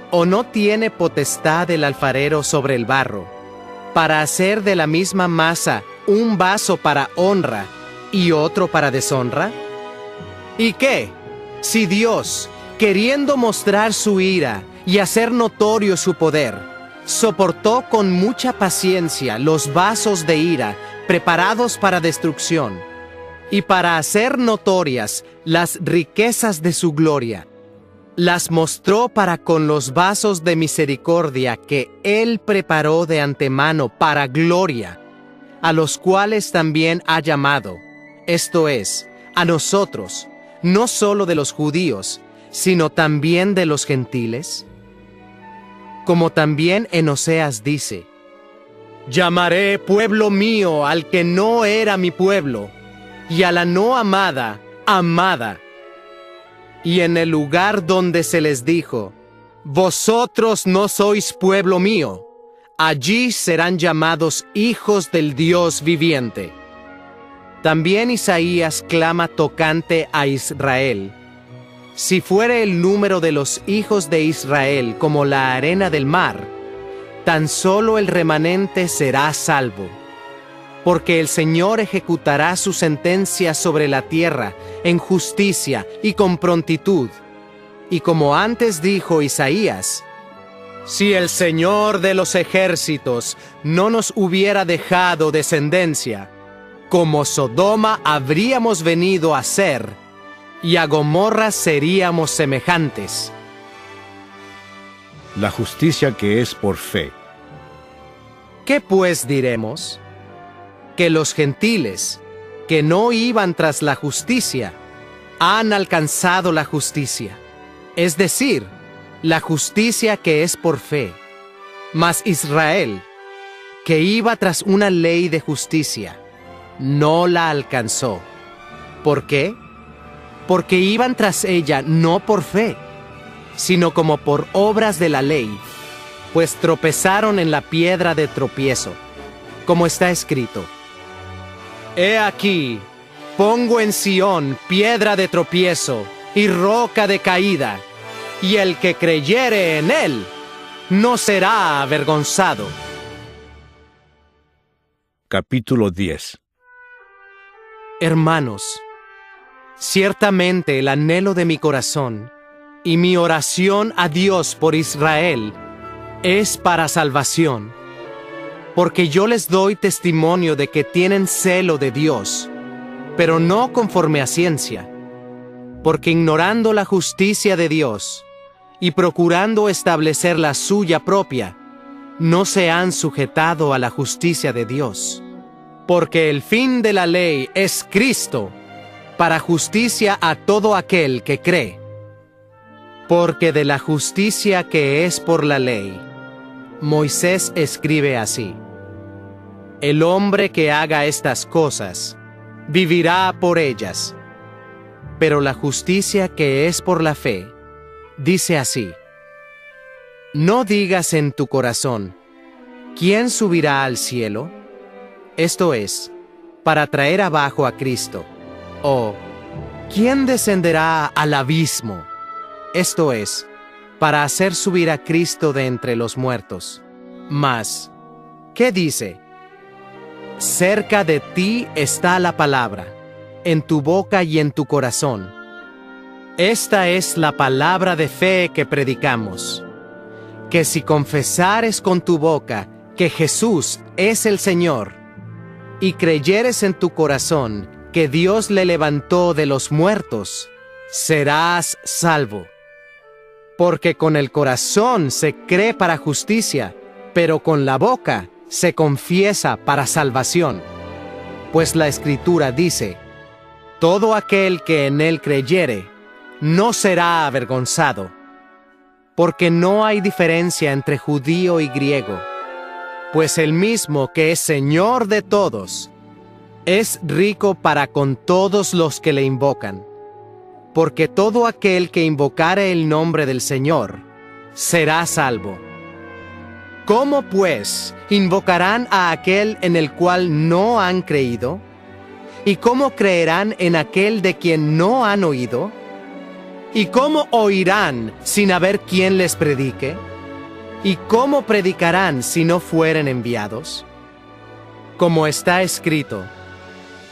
¿O no tiene potestad el alfarero sobre el barro, para hacer de la misma masa un vaso para honra y otro para deshonra? ¿Y qué? Si Dios, queriendo mostrar su ira y hacer notorio su poder, soportó con mucha paciencia los vasos de ira preparados para destrucción, y para hacer notorias las riquezas de su gloria, las mostró para con los vasos de misericordia que Él preparó de antemano para gloria, a los cuales también ha llamado, esto es, a nosotros, no solo de los judíos, sino también de los gentiles? Como también en Oseas dice: llamaré pueblo mío al que no era mi pueblo, y a la no amada, amada. Y en el lugar donde se les dijo: vosotros no sois pueblo mío, allí serán llamados hijos del Dios viviente. También Isaías clama tocante a Israel: si fuere el número de los hijos de Israel como la arena del mar, tan solo el remanente será salvo. Porque el Señor ejecutará su sentencia sobre la tierra en justicia y con prontitud. Y como antes dijo Isaías: si el Señor de los ejércitos no nos hubiera dejado descendencia, como Sodoma habríamos venido a ser, y a Gomorra seríamos semejantes. La justicia que es por fe. ¿Qué pues diremos? Que los gentiles, que no iban tras la justicia, han alcanzado la justicia, es decir, la justicia que es por fe. Mas Israel, que iba tras una ley de justicia, no la alcanzó. ¿Por qué? Porque iban tras ella no por fe, sino como por obras de la ley, pues tropezaron en la piedra de tropiezo, como está escrito: he aquí, pongo en Sión piedra de tropiezo y roca de caída, y el que creyere en él no será avergonzado. Capítulo 10. Hermanos, ciertamente el anhelo de mi corazón y mi oración a Dios por Israel es para salvación, porque yo les doy testimonio de que tienen celo de Dios, pero no conforme a ciencia, porque ignorando la justicia de Dios y procurando establecer la suya propia, no se han sujetado a la justicia de Dios. Porque el fin de la ley es Cristo, para justicia a todo aquel que cree. Porque de la justicia que es por la ley, Moisés escribe así: el hombre que haga estas cosas, vivirá por ellas. Pero la justicia que es por la fe, dice así: no digas en tu corazón: ¿quién subirá al cielo? Esto es, para traer abajo a Cristo. O, ¿quién descenderá al abismo? Esto es, para hacer subir a Cristo de entre los muertos. Mas, ¿qué dice? Cerca de ti está la palabra, en tu boca y en tu corazón. Esta es la palabra de fe que predicamos. que si confesares con tu boca que Jesús es el Señor, y creyeres en tu corazón que Dios le levantó de los muertos, serás salvo. Porque con el corazón se cree para justicia, pero con la boca se confiesa para salvación. Pues la Escritura dice: todo aquel que en él creyere, no será avergonzado. Porque no hay diferencia entre judío y griego, pues el mismo que es Señor de todos, es rico para con todos los que le invocan. Porque todo aquel que invocare el nombre del Señor, será salvo. ¿Cómo, pues, invocarán a aquel en el cual no han creído? ¿Y cómo creerán en aquel de quien no han oído? ¿Y cómo oirán sin haber quien les predique? ¿Y cómo predicarán si no fueren enviados? Como está escrito: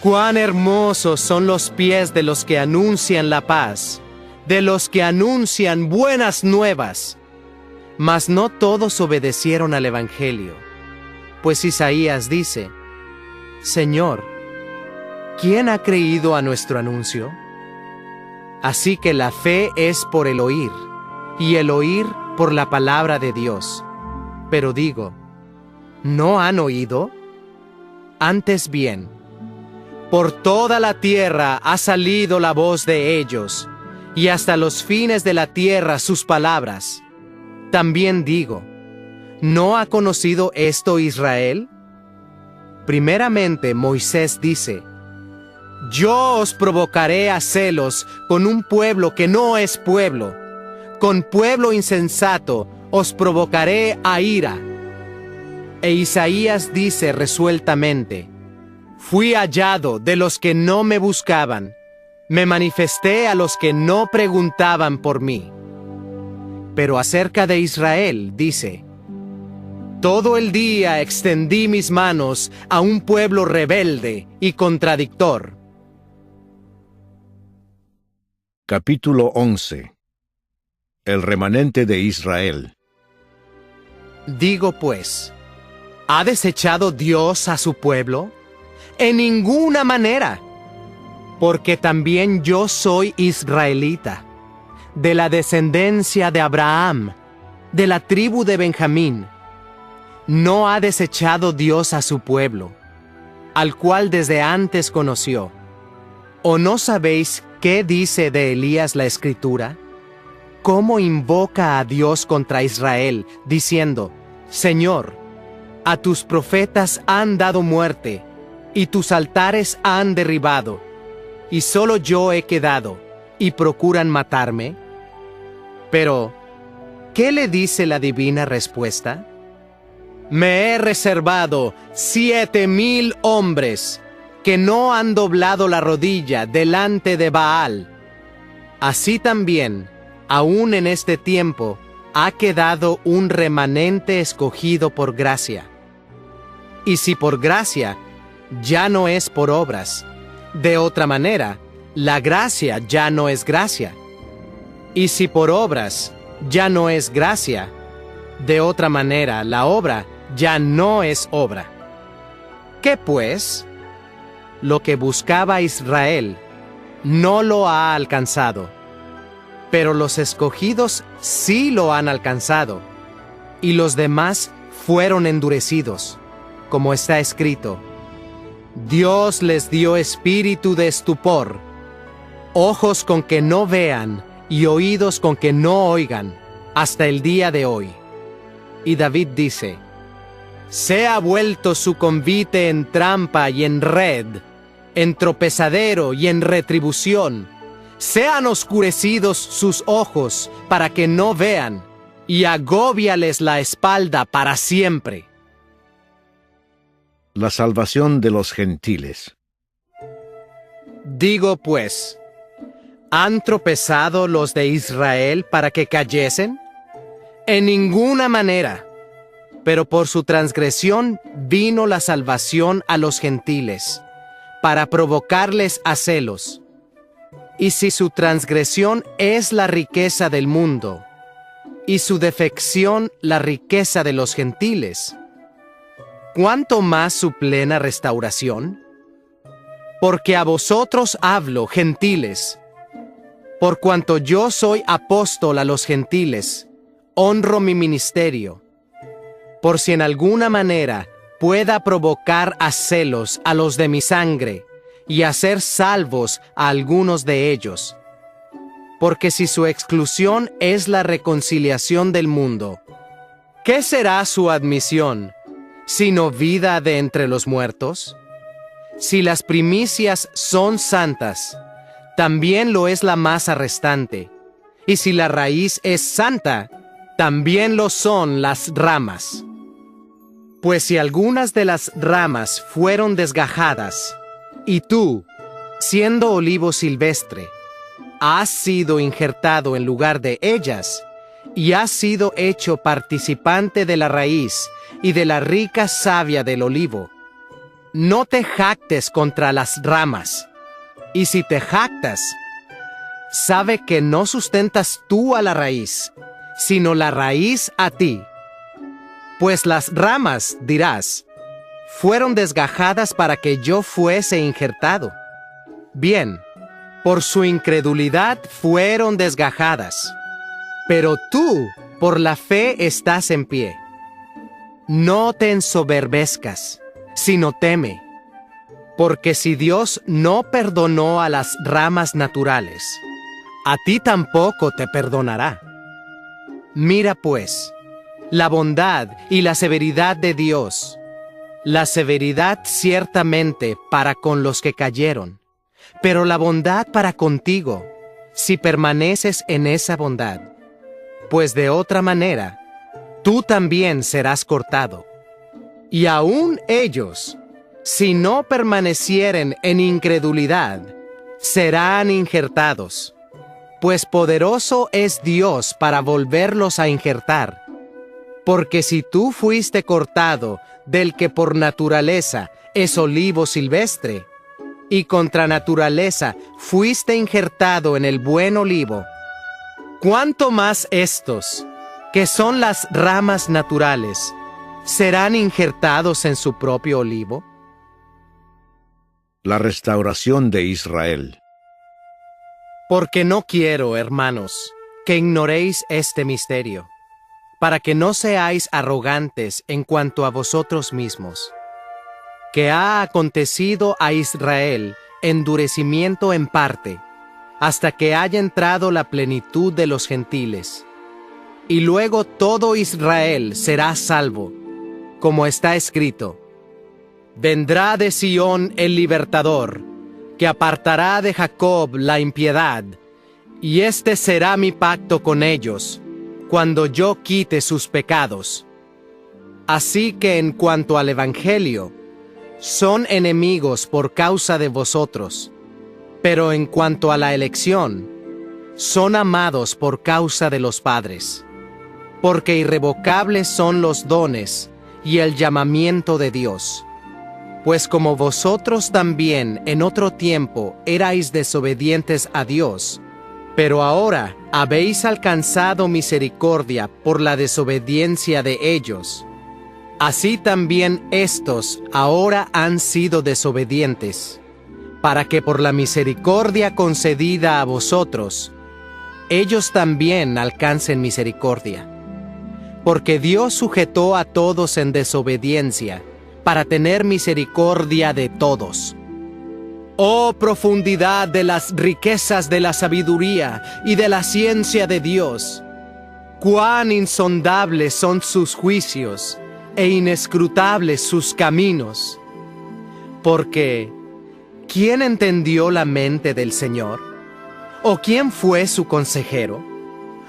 cuán hermosos son los pies de los que anuncian la paz, de los que anuncian buenas nuevas. Mas no todos obedecieron al Evangelio. Pues Isaías dice: Señor, ¿quién ha creído a nuestro anuncio? Así que la fe es por el oír, y el oír por la palabra de Dios. Pero digo, ¿no han oído? Antes bien, por toda la tierra ha salido la voz de ellos, y hasta los fines de la tierra sus palabras. También digo, ¿no ha conocido esto Israel? Primeramente Moisés dice: yo os provocaré a celos con un pueblo que no es pueblo, con pueblo insensato os provocaré a ira. E Isaías dice resueltamente: fui hallado de los que no me buscaban, me manifesté a los que no preguntaban por mí. Pero acerca de Israel dice: todo el día extendí mis manos a un pueblo rebelde y contradictor. Capítulo 11. El remanente de Israel. Digo pues, ¿ha desechado Dios a su pueblo? En ninguna manera, porque también yo soy israelita, de la descendencia de Abraham, de la tribu de Benjamín. No ha desechado Dios a su pueblo, al cual desde antes conoció. ¿O no sabéis qué dice de Elías la Escritura? ¿Cómo invoca a Dios contra Israel, diciendo: Señor, a tus profetas han dado muerte, y tus altares han derribado, y solo yo he quedado, y procuran matarme? Pero, ¿qué le dice la divina respuesta? Me he reservado 7,000 hombres que no han doblado la rodilla delante de Baal. Así también, aún en este tiempo, ha quedado un remanente escogido por gracia. Y si por gracia, ya no es por obras. De otra manera, la gracia ya no es gracia. Y si por obras, ya no es gracia. De otra manera, la obra ya no es obra. ¿Qué pues? Lo que buscaba Israel no lo ha alcanzado, pero los escogidos sí lo han alcanzado, y los demás fueron endurecidos, como está escrito: Dios les dio espíritu de estupor, ojos con que no vean y oídos con que no oigan, hasta el día de hoy. Y David dice: sea vuelto su convite en trampa y en red, en tropezadero y en retribución. Sean oscurecidos sus ojos para que no vean, y agóbiales la espalda para siempre. La salvación de los gentiles. Digo pues, ¿han tropezado los de Israel para que cayesen? En ninguna manera. Pero por su transgresión vino la salvación a los gentiles, para provocarles a celos. Y si su transgresión es la riqueza del mundo, y su defección la riqueza de los gentiles, ¿cuánto más su plena restauración? Porque a vosotros hablo, gentiles, por cuanto yo soy apóstol a los gentiles, honro mi ministerio, por si en alguna manera pueda provocar a celos a los de mi sangre y hacer salvos a algunos de ellos. Porque si su exclusión es la reconciliación del mundo, ¿qué será su admisión, sino vida de entre los muertos? Si las primicias son santas, también lo es la masa restante, y si la raíz es santa, también lo son las ramas. Pues si algunas de las ramas fueron desgajadas, y tú, siendo olivo silvestre, has sido injertado en lugar de ellas, y has sido hecho participante de la raíz y de la rica savia del olivo, no te jactes contra las ramas, y si te jactas, sabe que no sustentas tú a la raíz, sino la raíz a ti. Pues las ramas, dirás, fueron desgajadas para que yo fuese injertado. Bien, por su incredulidad fueron desgajadas, pero tú, por la fe, estás en pie. No te ensoberbezcas, sino teme, porque si Dios no perdonó a las ramas naturales, a ti tampoco te perdonará. Mira pues, la bondad y la severidad de Dios, la severidad ciertamente para con los que cayeron, pero la bondad para contigo, si permaneces en esa bondad, pues de otra manera, tú también serás cortado. Y aún ellos, si no permanecieren en incredulidad, serán injertados, pues poderoso es Dios para volverlos a injertar. Porque si tú fuiste cortado del que por naturaleza es olivo silvestre, y contra naturaleza fuiste injertado en el buen olivo, ¿cuánto más estos, que son las ramas naturales, serán injertados en su propio olivo? La restauración de Israel. Porque no quiero, hermanos, que ignoréis este misterio, para que no seáis arrogantes en cuanto a vosotros mismos, que ha acontecido a Israel endurecimiento en parte, hasta que haya entrado la plenitud de los gentiles. Y luego todo Israel será salvo, como está escrito: vendrá de Sión el libertador, que apartará de Jacob la impiedad, y este será mi pacto con ellos, cuando yo quite sus pecados. Así que en cuanto al Evangelio, son enemigos por causa de vosotros, pero en cuanto a la elección, son amados por causa de los padres, porque irrevocables son los dones y el llamamiento de Dios. Pues como vosotros también en otro tiempo erais desobedientes a Dios, pero ahora habéis alcanzado misericordia por la desobediencia de ellos, así también éstos ahora han sido desobedientes, para que por la misericordia concedida a vosotros, ellos también alcancen misericordia. Porque Dios sujetó a todos en desobediencia, para tener misericordia de todos. Oh profundidad de las riquezas de la sabiduría y de la ciencia de Dios, cuán insondables son sus juicios e inescrutables sus caminos. Porque, ¿quién entendió la mente del Señor? ¿O quién fue su consejero?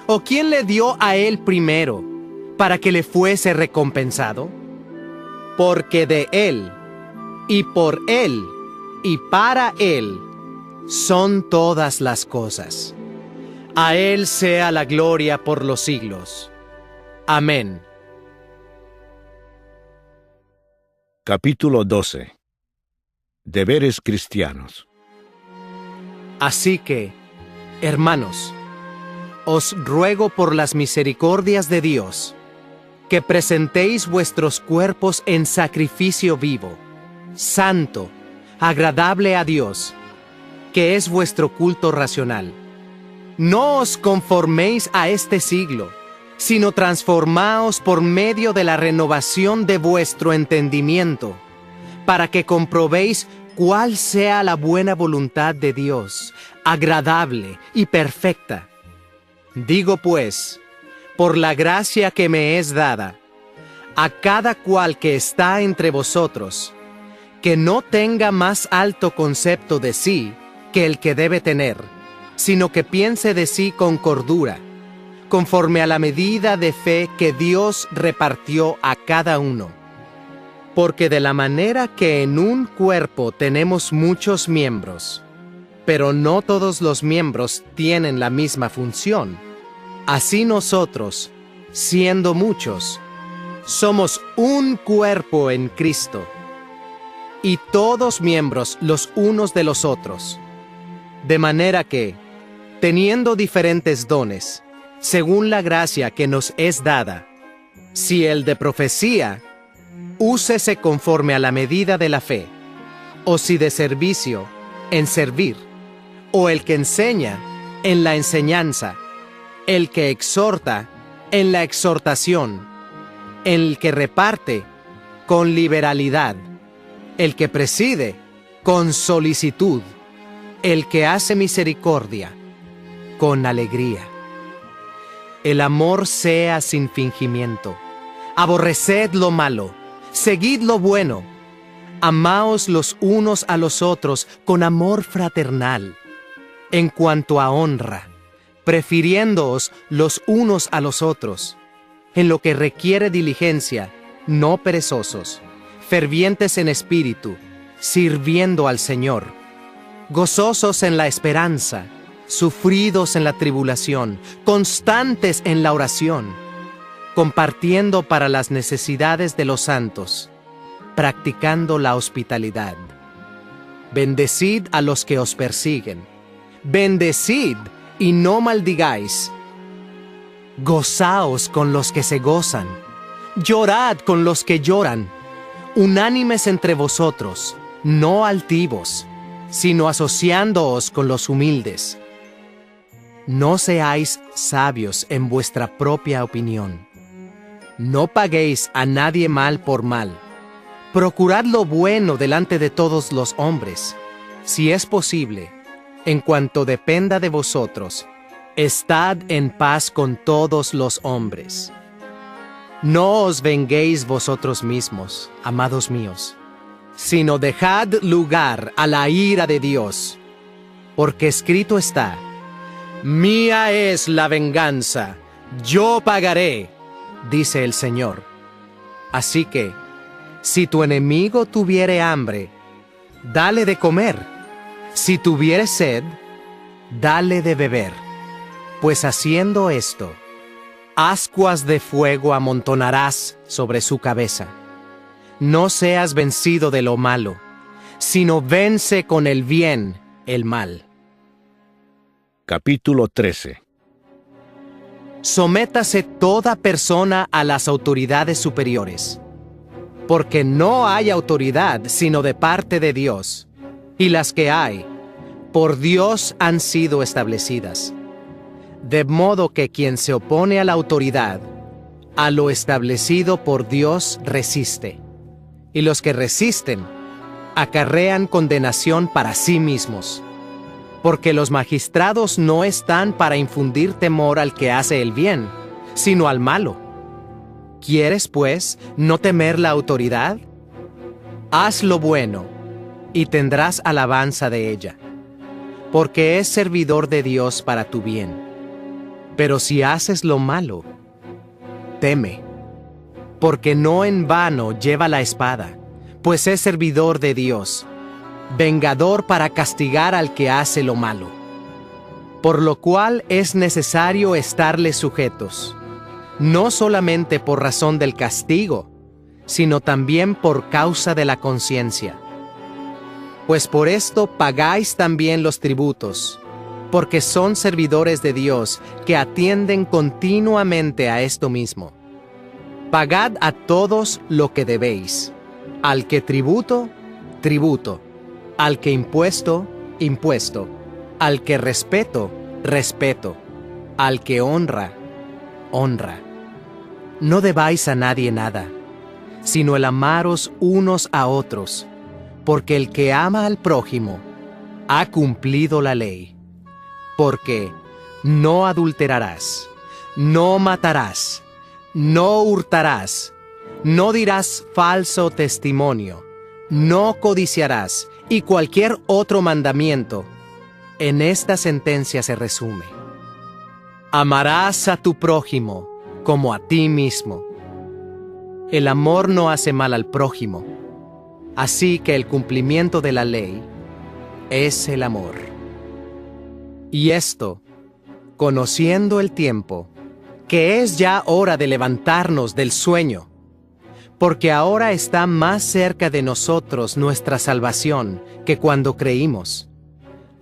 ¿O quién le dio a él primero, para que le fuese recompensado? Porque de él, y por él, y para él, son todas las cosas. A él sea la gloria por los siglos. Amén. Capítulo 12. Deberes cristianos. Así que, hermanos, os ruego por las misericordias de Dios, que presentéis vuestros cuerpos en sacrificio vivo, santo, agradable a Dios, que es vuestro culto racional. No os conforméis a este siglo, sino transformaos por medio de la renovación de vuestro entendimiento, para que comprobéis cuál sea la buena voluntad de Dios, agradable y perfecta. Digo pues, por la gracia que me es dada, a cada cual que está entre vosotros, que no tenga más alto concepto de sí que el que debe tener, sino que piense de sí con cordura, conforme a la medida de fe que Dios repartió a cada uno. Porque de la manera que en un cuerpo tenemos muchos miembros, pero no todos los miembros tienen la misma función, así nosotros, siendo muchos, somos un cuerpo en Cristo, y todos miembros los unos de los otros. De manera que, teniendo diferentes dones, según la gracia que nos es dada, si el de profecía, úsese conforme a la medida de la fe, o si de servicio, en servir, o el que enseña, en la enseñanza, el que exhorta, en la exhortación, el que reparte, con liberalidad, el que preside, con solicitud, el que hace misericordia, con alegría. El amor sea sin fingimiento. Aborreced lo malo, seguid lo bueno. Amaos los unos a los otros con amor fraternal. En cuanto a honra, prefiriéndoos los unos a los otros. En lo que requiere diligencia, no perezosos, fervientes en espíritu, sirviendo al Señor. Gozosos en la esperanza, sufridos en la tribulación, constantes en la oración, compartiendo para las necesidades de los santos, practicando la hospitalidad. Bendecid a los que os persiguen, bendecid y no maldigáis. Gozaos con los que se gozan, llorad con los que lloran, unánimes entre vosotros, no altivos, sino asociándoos con los humildes. No seáis sabios en vuestra propia opinión. No paguéis a nadie mal por mal. Procurad lo bueno delante de todos los hombres. Si es posible, en cuanto dependa de vosotros, estad en paz con todos los hombres. No os venguéis vosotros mismos, amados míos, sino dejad lugar a la ira de Dios, porque escrito está: Mía es la venganza, yo pagaré, dice el Señor. Así que, si tu enemigo tuviere hambre, dale de comer. Si tuviere sed, dale de beber. Pues haciendo esto, ascuas de fuego amontonarás sobre su cabeza. No seas vencido de lo malo, sino vence con el bien el mal. Capítulo 13. Sométase toda persona a las autoridades superiores, porque no hay autoridad sino de parte de Dios, y las que hay, por Dios han sido establecidas. De modo que quien se opone a la autoridad, a lo establecido por Dios resiste, y los que resisten acarrean condenación para sí mismos. Porque los magistrados no están para infundir temor al que hace el bien, sino al malo. ¿Quieres, pues, no temer la autoridad? Haz lo bueno, y tendrás alabanza de ella, porque es servidor de Dios para tu bien. Pero si haces lo malo, teme, porque no en vano lleva la espada, pues es servidor de Dios, vengador para castigar al que hace lo malo. Por lo cual es necesario estarle sujetos, no solamente por razón del castigo, sino también por causa de la conciencia. Pues por esto pagáis también los tributos, porque son servidores de Dios que atienden continuamente a esto mismo. Pagad a todos lo que debéis, al que tributo, tributo, al que impuesto, impuesto, al que respeto, respeto, al que honra, honra. No debáis a nadie nada, sino el amaros unos a otros, porque el que ama al prójimo ha cumplido la ley. Porque no adulterarás, no matarás, no hurtarás, no dirás falso testimonio, no codiciarás, y cualquier otro mandamiento. En esta sentencia se resume: amarás a tu prójimo como a ti mismo. El amor no hace mal al prójimo, así que el cumplimiento de la ley es el amor. Y esto, conociendo el tiempo, que es ya hora de levantarnos del sueño, porque ahora está más cerca de nosotros nuestra salvación que cuando creímos.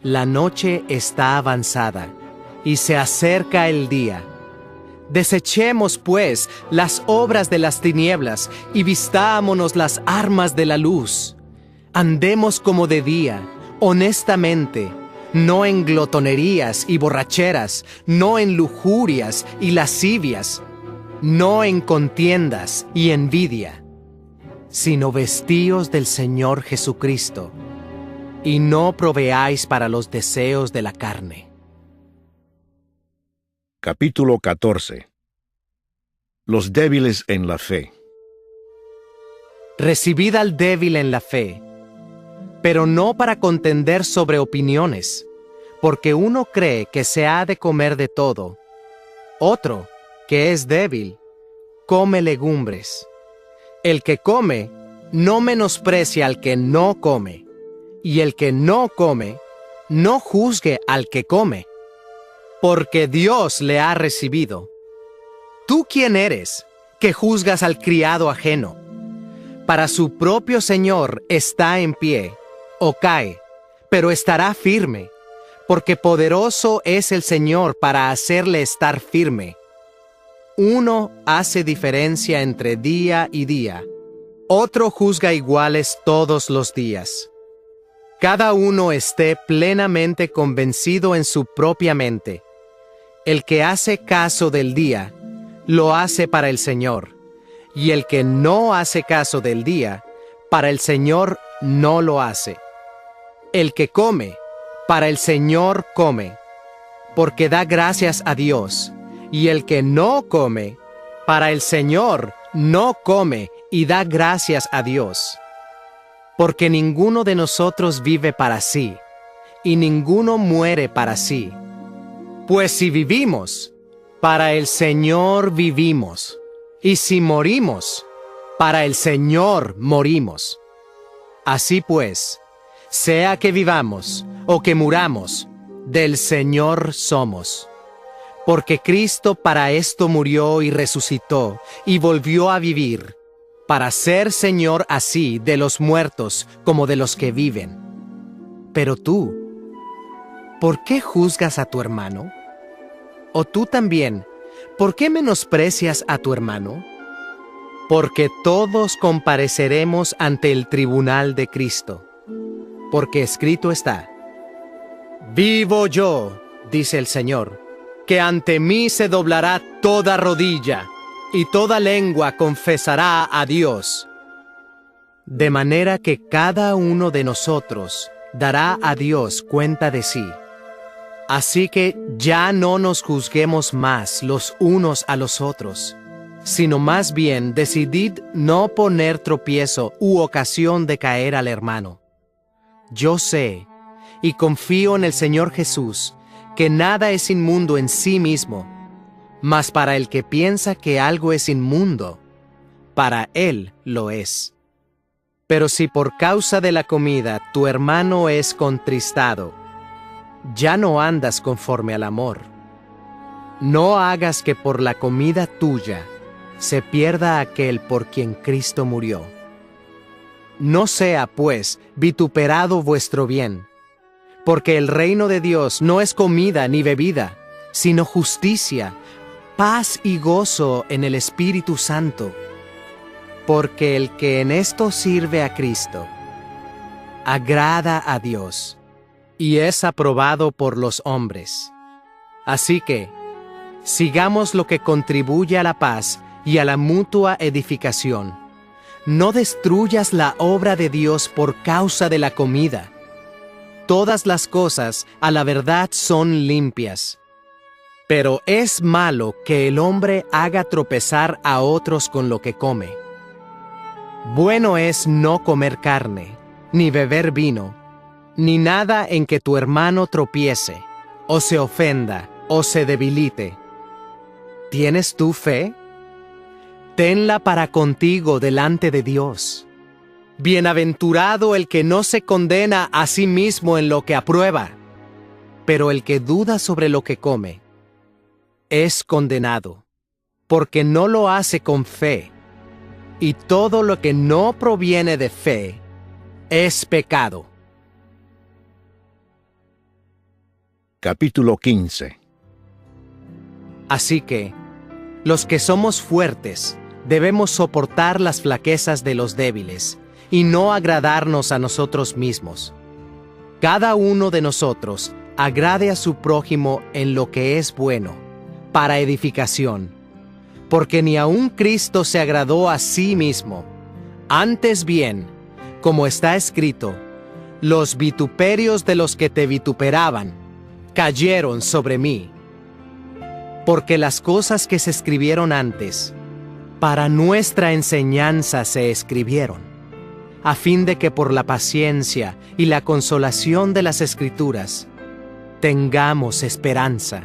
La noche está avanzada y se acerca el día. Desechemos, pues, las obras de las tinieblas y vistámonos las armas de la luz. Andemos como de día, honestamente, no en glotonerías y borracheras, no en lujurias y lascivias, no en contiendas y envidia, sino vestíos del Señor Jesucristo, y no proveáis para los deseos de la carne. Capítulo 14. Los débiles en la fe. Recibid al débil en la fe, pero no para contender sobre opiniones, porque uno cree que se ha de comer de todo. Otro, que es débil, come legumbres. El que come, no menosprecia al que no come, y el que no come, no juzgue al que come, porque Dios le ha recibido. ¿Tú quién eres, que juzgas al criado ajeno? Para su propio Señor está en pie, o cae, pero estará firme, porque poderoso es el Señor para hacerle estar firme. Uno hace diferencia entre día y día, otro juzga iguales todos los días. Cada uno esté plenamente convencido en su propia mente. El que hace caso del día, lo hace para el Señor, y el que no hace caso del día, para el Señor no lo hace. El que come, para el Señor come, porque da gracias a Dios, y el que no come, para el Señor no come y da gracias a Dios. Porque ninguno de nosotros vive para sí, y ninguno muere para sí. Pues si vivimos, para el Señor vivimos, y si morimos, para el Señor morimos. Así pues, sea que vivamos o que muramos, del Señor somos. Porque Cristo para esto murió y resucitó, y volvió a vivir, para ser Señor así de los muertos como de los que viven. Pero tú, ¿por qué juzgas a tu hermano? ¿O tú también, por qué menosprecias a tu hermano? Porque todos compareceremos ante el tribunal de Cristo. Porque escrito está: vivo yo, dice el Señor, que ante mí se doblará toda rodilla, y toda lengua confesará a Dios. De manera que cada uno de nosotros dará a Dios cuenta de sí. Así que ya no nos juzguemos más los unos a los otros, sino más bien decidid no poner tropiezo u ocasión de caer al hermano. Yo sé, y confío en el Señor Jesús, que nada es inmundo en sí mismo, mas para el que piensa que algo es inmundo, para él lo es. Pero si por causa de la comida tu hermano es contristado, ya no andas conforme al amor. No hagas que por la comida tuya se pierda aquel por quien Cristo murió. No sea, pues, vituperado vuestro bien, Porque el reino de Dios no es comida ni bebida, sino justicia, paz y gozo en el Espíritu Santo. Porque el que en esto sirve a Cristo, agrada a Dios y es aprobado por los hombres. Así que, sigamos lo que contribuye a la paz y a la mutua edificación. No destruyas la obra de Dios por causa de la comida. Todas las cosas a la verdad son limpias. Pero es malo que el hombre haga tropezar a otros con lo que come. Bueno es no comer carne, ni beber vino, ni nada en que tu hermano tropiece, o se ofenda, o se debilite. ¿Tienes tú fe? Tenla para contigo delante de Dios. Bienaventurado el que no se condena a sí mismo en lo que aprueba, pero el que duda sobre lo que come es condenado, porque no lo hace con fe, y todo lo que no proviene de fe es pecado. Capítulo 15. Así que, los que somos fuertes debemos soportar las flaquezas de los débiles y no agradarnos a nosotros mismos. Cada uno de nosotros agrade a su prójimo en lo que es bueno, para edificación, porque ni aun Cristo se agradó a sí mismo. Antes bien, como está escrito, los vituperios de los que te vituperaban cayeron sobre mí. Porque las cosas que se escribieron antes, para nuestra enseñanza se escribieron, a fin de que por la paciencia y la consolación de las Escrituras tengamos esperanza.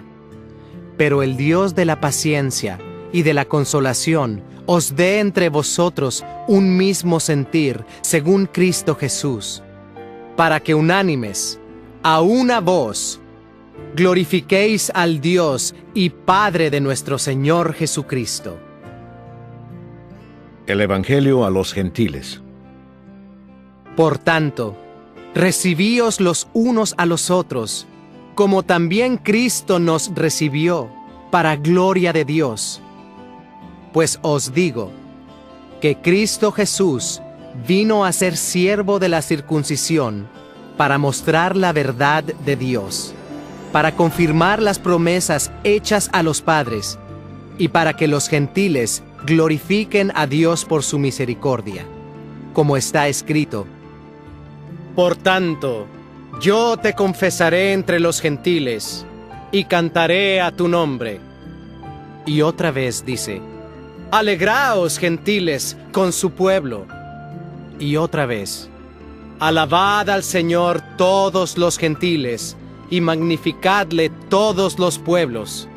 Pero el Dios de la paciencia y de la consolación os dé entre vosotros un mismo sentir según Cristo Jesús, para que unánimes, a una voz, glorifiquéis al Dios y Padre de nuestro Señor Jesucristo. El Evangelio a los gentiles. Por tanto, recibíos los unos a los otros, como también Cristo nos recibió, para gloria de Dios. Pues os digo, que Cristo Jesús vino a ser siervo de la circuncisión, para mostrar la verdad de Dios, para confirmar las promesas hechas a los padres, y para que los gentiles glorifiquen a Dios por su misericordia, como está escrito: Por tanto, yo te confesaré entre los gentiles, y cantaré a tu nombre. Y otra vez dice: Alegraos, gentiles, con su pueblo. Y otra vez: Alabad al Señor todos los gentiles, y magnificadle todos los pueblos.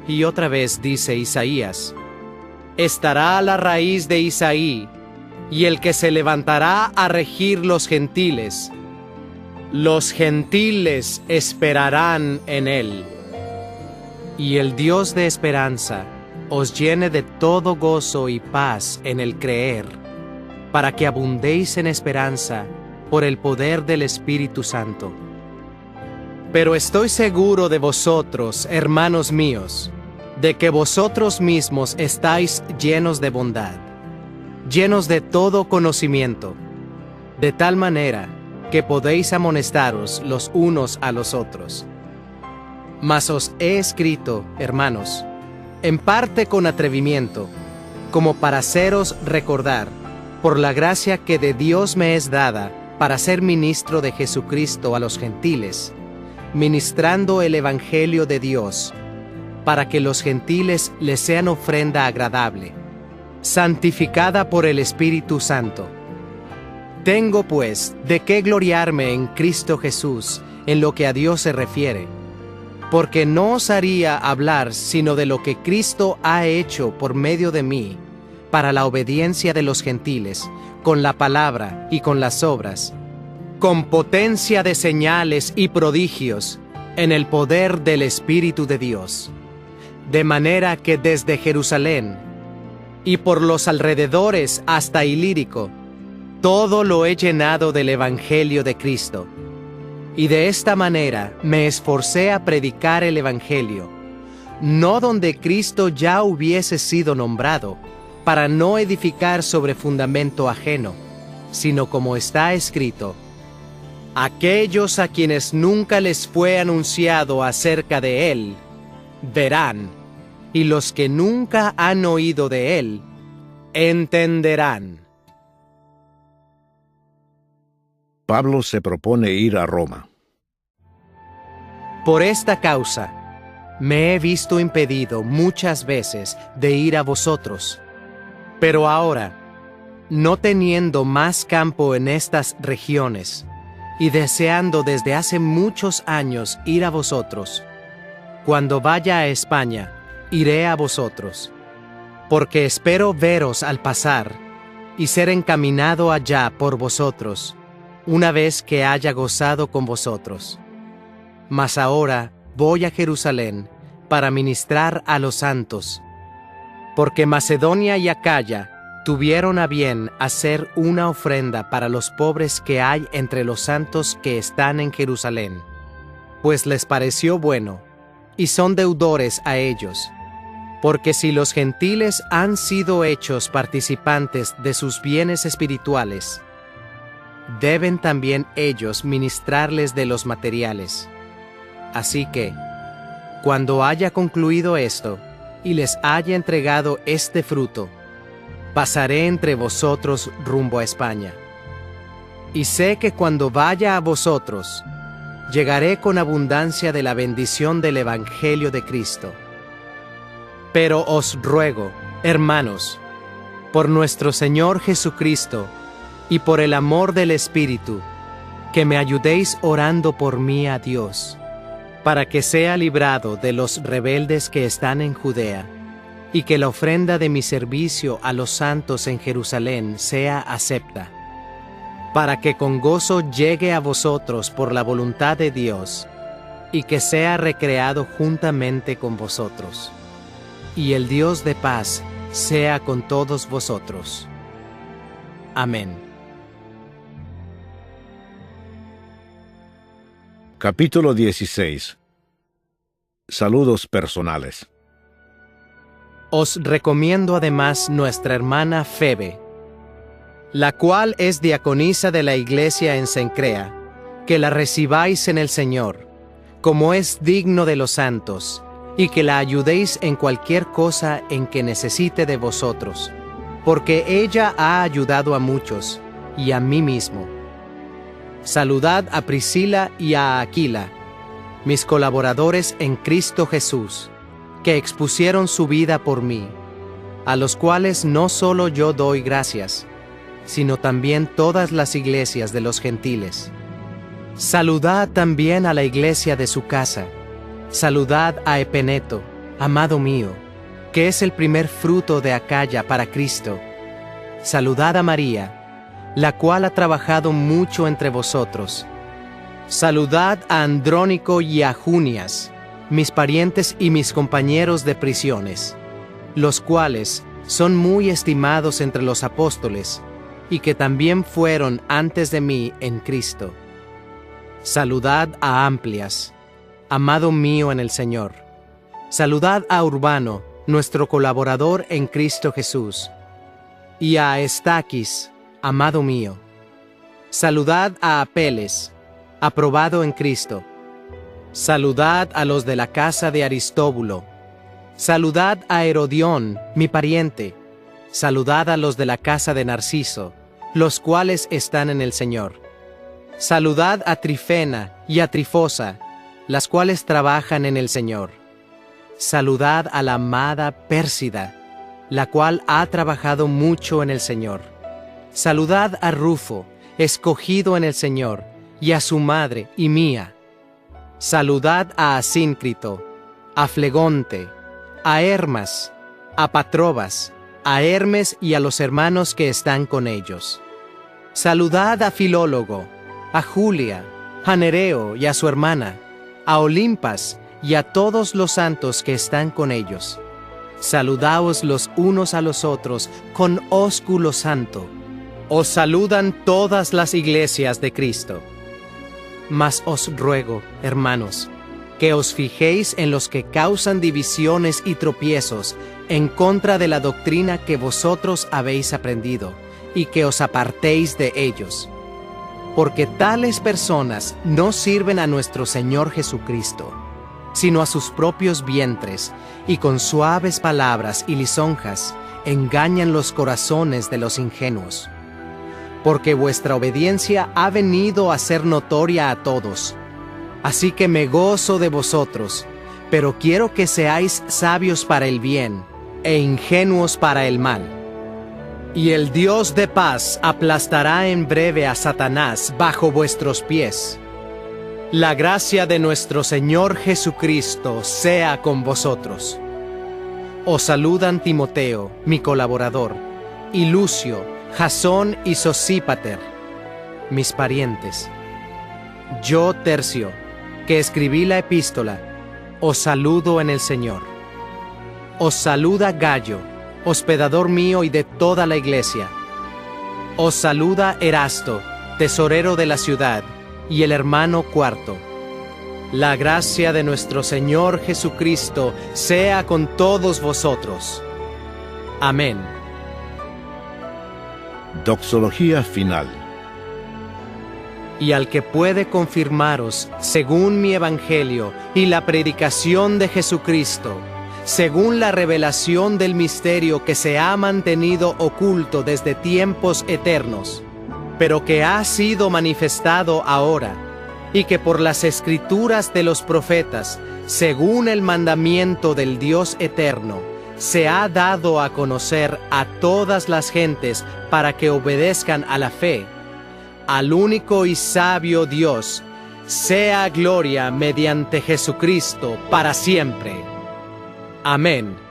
Y otra vez dice Isaías: Estará la raíz de Isaí, y el que se levantará a regir los gentiles. Los gentiles esperarán en él. Y el Dios de esperanza os llene de todo gozo y paz en el creer, para que abundéis en esperanza por el poder del Espíritu Santo. Pero estoy seguro de vosotros, hermanos míos, de que vosotros mismos estáis llenos de bondad, llenos de todo conocimiento, de tal manera que podéis amonestaros los unos a los otros. Mas os he escrito, hermanos, en parte con atrevimiento, como para haceros recordar, por la gracia que de Dios me es dada, para ser ministro de Jesucristo a los gentiles, ministrando el Evangelio de Dios, para que los gentiles les sean ofrenda agradable, santificada por el Espíritu Santo. Tengo, pues, de qué gloriarme en Cristo Jesús, en lo que a Dios se refiere, porque no osaría hablar sino de lo que Cristo ha hecho por medio de mí, para la obediencia de los gentiles, con la palabra y con las obras, con potencia de señales y prodigios, en el poder del Espíritu de Dios. De manera que desde Jerusalén y por los alrededores hasta Ilírico, todo lo he llenado del Evangelio de Cristo. Y de esta manera me esforcé a predicar el Evangelio, no donde Cristo ya hubiese sido nombrado, para no edificar sobre fundamento ajeno, sino como está escrito: aquellos a quienes nunca les fue anunciado acerca de él, verán, y los que nunca han oído de él, entenderán. Pablo se propone ir a Roma. Por esta causa, me he visto impedido muchas veces de ir a vosotros. Pero ahora, no teniendo más campo en estas regiones, y deseando desde hace muchos años ir a vosotros, cuando vaya a España, iré a vosotros, porque espero veros al pasar, y ser encaminado allá por vosotros, una vez que haya gozado con vosotros. Mas ahora voy a Jerusalén para ministrar a los santos, porque Macedonia y Acaya tuvieron a bien hacer una ofrenda para los pobres que hay entre los santos que están en Jerusalén, pues les pareció bueno, y son deudores a ellos, porque si los gentiles han sido hechos participantes de sus bienes espirituales, deben también ellos ministrarles de los materiales. Así que, cuando haya concluido esto, y les haya entregado este fruto, pasaré entre vosotros rumbo a España. Y sé que cuando vaya a vosotros, llegaré con abundancia de la bendición del Evangelio de Cristo. Pero os ruego, hermanos, por nuestro Señor Jesucristo, y por el amor del Espíritu, que me ayudéis orando por mí a Dios, para que sea librado de los rebeldes que están en Judea, y que la ofrenda de mi servicio a los santos en Jerusalén sea acepta, para que con gozo llegue a vosotros por la voluntad de Dios, y que sea recreado juntamente con vosotros. Y el Dios de paz sea con todos vosotros. Amén. Capítulo 16. Saludos personales. Os recomiendo además nuestra hermana Febe, la cual es diaconisa de la iglesia en Cencrea, que la recibáis en el Señor, como es digno de los santos, y que la ayudéis en cualquier cosa en que necesite de vosotros, porque ella ha ayudado a muchos, y a mí mismo. Saludad a Priscila y a Aquila, mis colaboradores en Cristo Jesús, que expusieron su vida por mí, a los cuales no solo yo doy gracias, sino también todas las iglesias de los gentiles. Saludad también a la iglesia de su casa. Saludad a Epeneto, amado mío, que es el primer fruto de Acaya para Cristo. Saludad a María, la cual ha trabajado mucho entre vosotros. Saludad a Andrónico y a Junias, mis parientes y mis compañeros de prisiones, los cuales son muy estimados entre los apóstoles, y que también fueron antes de mí en Cristo. Saludad a Amplias, amado mío en el Señor. Saludad a Urbano, nuestro colaborador en Cristo Jesús, y a Estaquis, amado mío. Saludad a Apeles, aprobado en Cristo. Saludad a los de la casa de Aristóbulo. Saludad a Herodión, mi pariente. Saludad a los de la casa de Narciso, los cuales están en el Señor. Saludad a Trifena y a Trifosa, las cuales trabajan en el Señor. Saludad a la amada Pérsida, la cual ha trabajado mucho en el Señor. Saludad a Rufo, escogido en el Señor, y a su madre y mía. Saludad a Asíncrito, a Flegonte, a Hermas, a Patrobas, a Hermes y a los hermanos que están con ellos. Saludad a Filólogo, a Julia, a Nereo y a su hermana, a Olimpas y a todos los santos que están con ellos. Saludaos los unos a los otros con ósculo santo. Os saludan todas las iglesias de Cristo. Mas os ruego, hermanos, que os fijéis en los que causan divisiones y tropiezos en contra de la doctrina que vosotros habéis aprendido, y que os apartéis de ellos. Porque tales personas no sirven a nuestro Señor Jesucristo, sino a sus propios vientres, y con suaves palabras y lisonjas engañan los corazones de los ingenuos. Porque vuestra obediencia ha venido a ser notoria a todos. Así que me gozo de vosotros, pero quiero que seáis sabios para el bien, e ingenuos para el mal. Y el Dios de paz aplastará en breve a Satanás bajo vuestros pies. La gracia de nuestro Señor Jesucristo sea con vosotros. Os saludan Timoteo, mi colaborador, y Lucio, Jasón y Sosípater, mis parientes. Yo, Tercio, que escribí la epístola, os saludo en el Señor. Os saluda Gayo, hospedador mío y de toda la iglesia. Os saluda Erasto, tesorero de la ciudad, y el hermano Cuarto. La gracia de nuestro Señor Jesucristo sea con todos vosotros. Amén. Doxología final. Y al que puede confirmaros, según mi evangelio y la predicación de Jesucristo, según la revelación del misterio que se ha mantenido oculto desde tiempos eternos, pero que ha sido manifestado ahora, y que por las escrituras de los profetas, según el mandamiento del Dios eterno, se ha dado a conocer a todas las gentes para que obedezcan a la fe. Al único y sabio Dios, sea gloria mediante Jesucristo para siempre. Amén.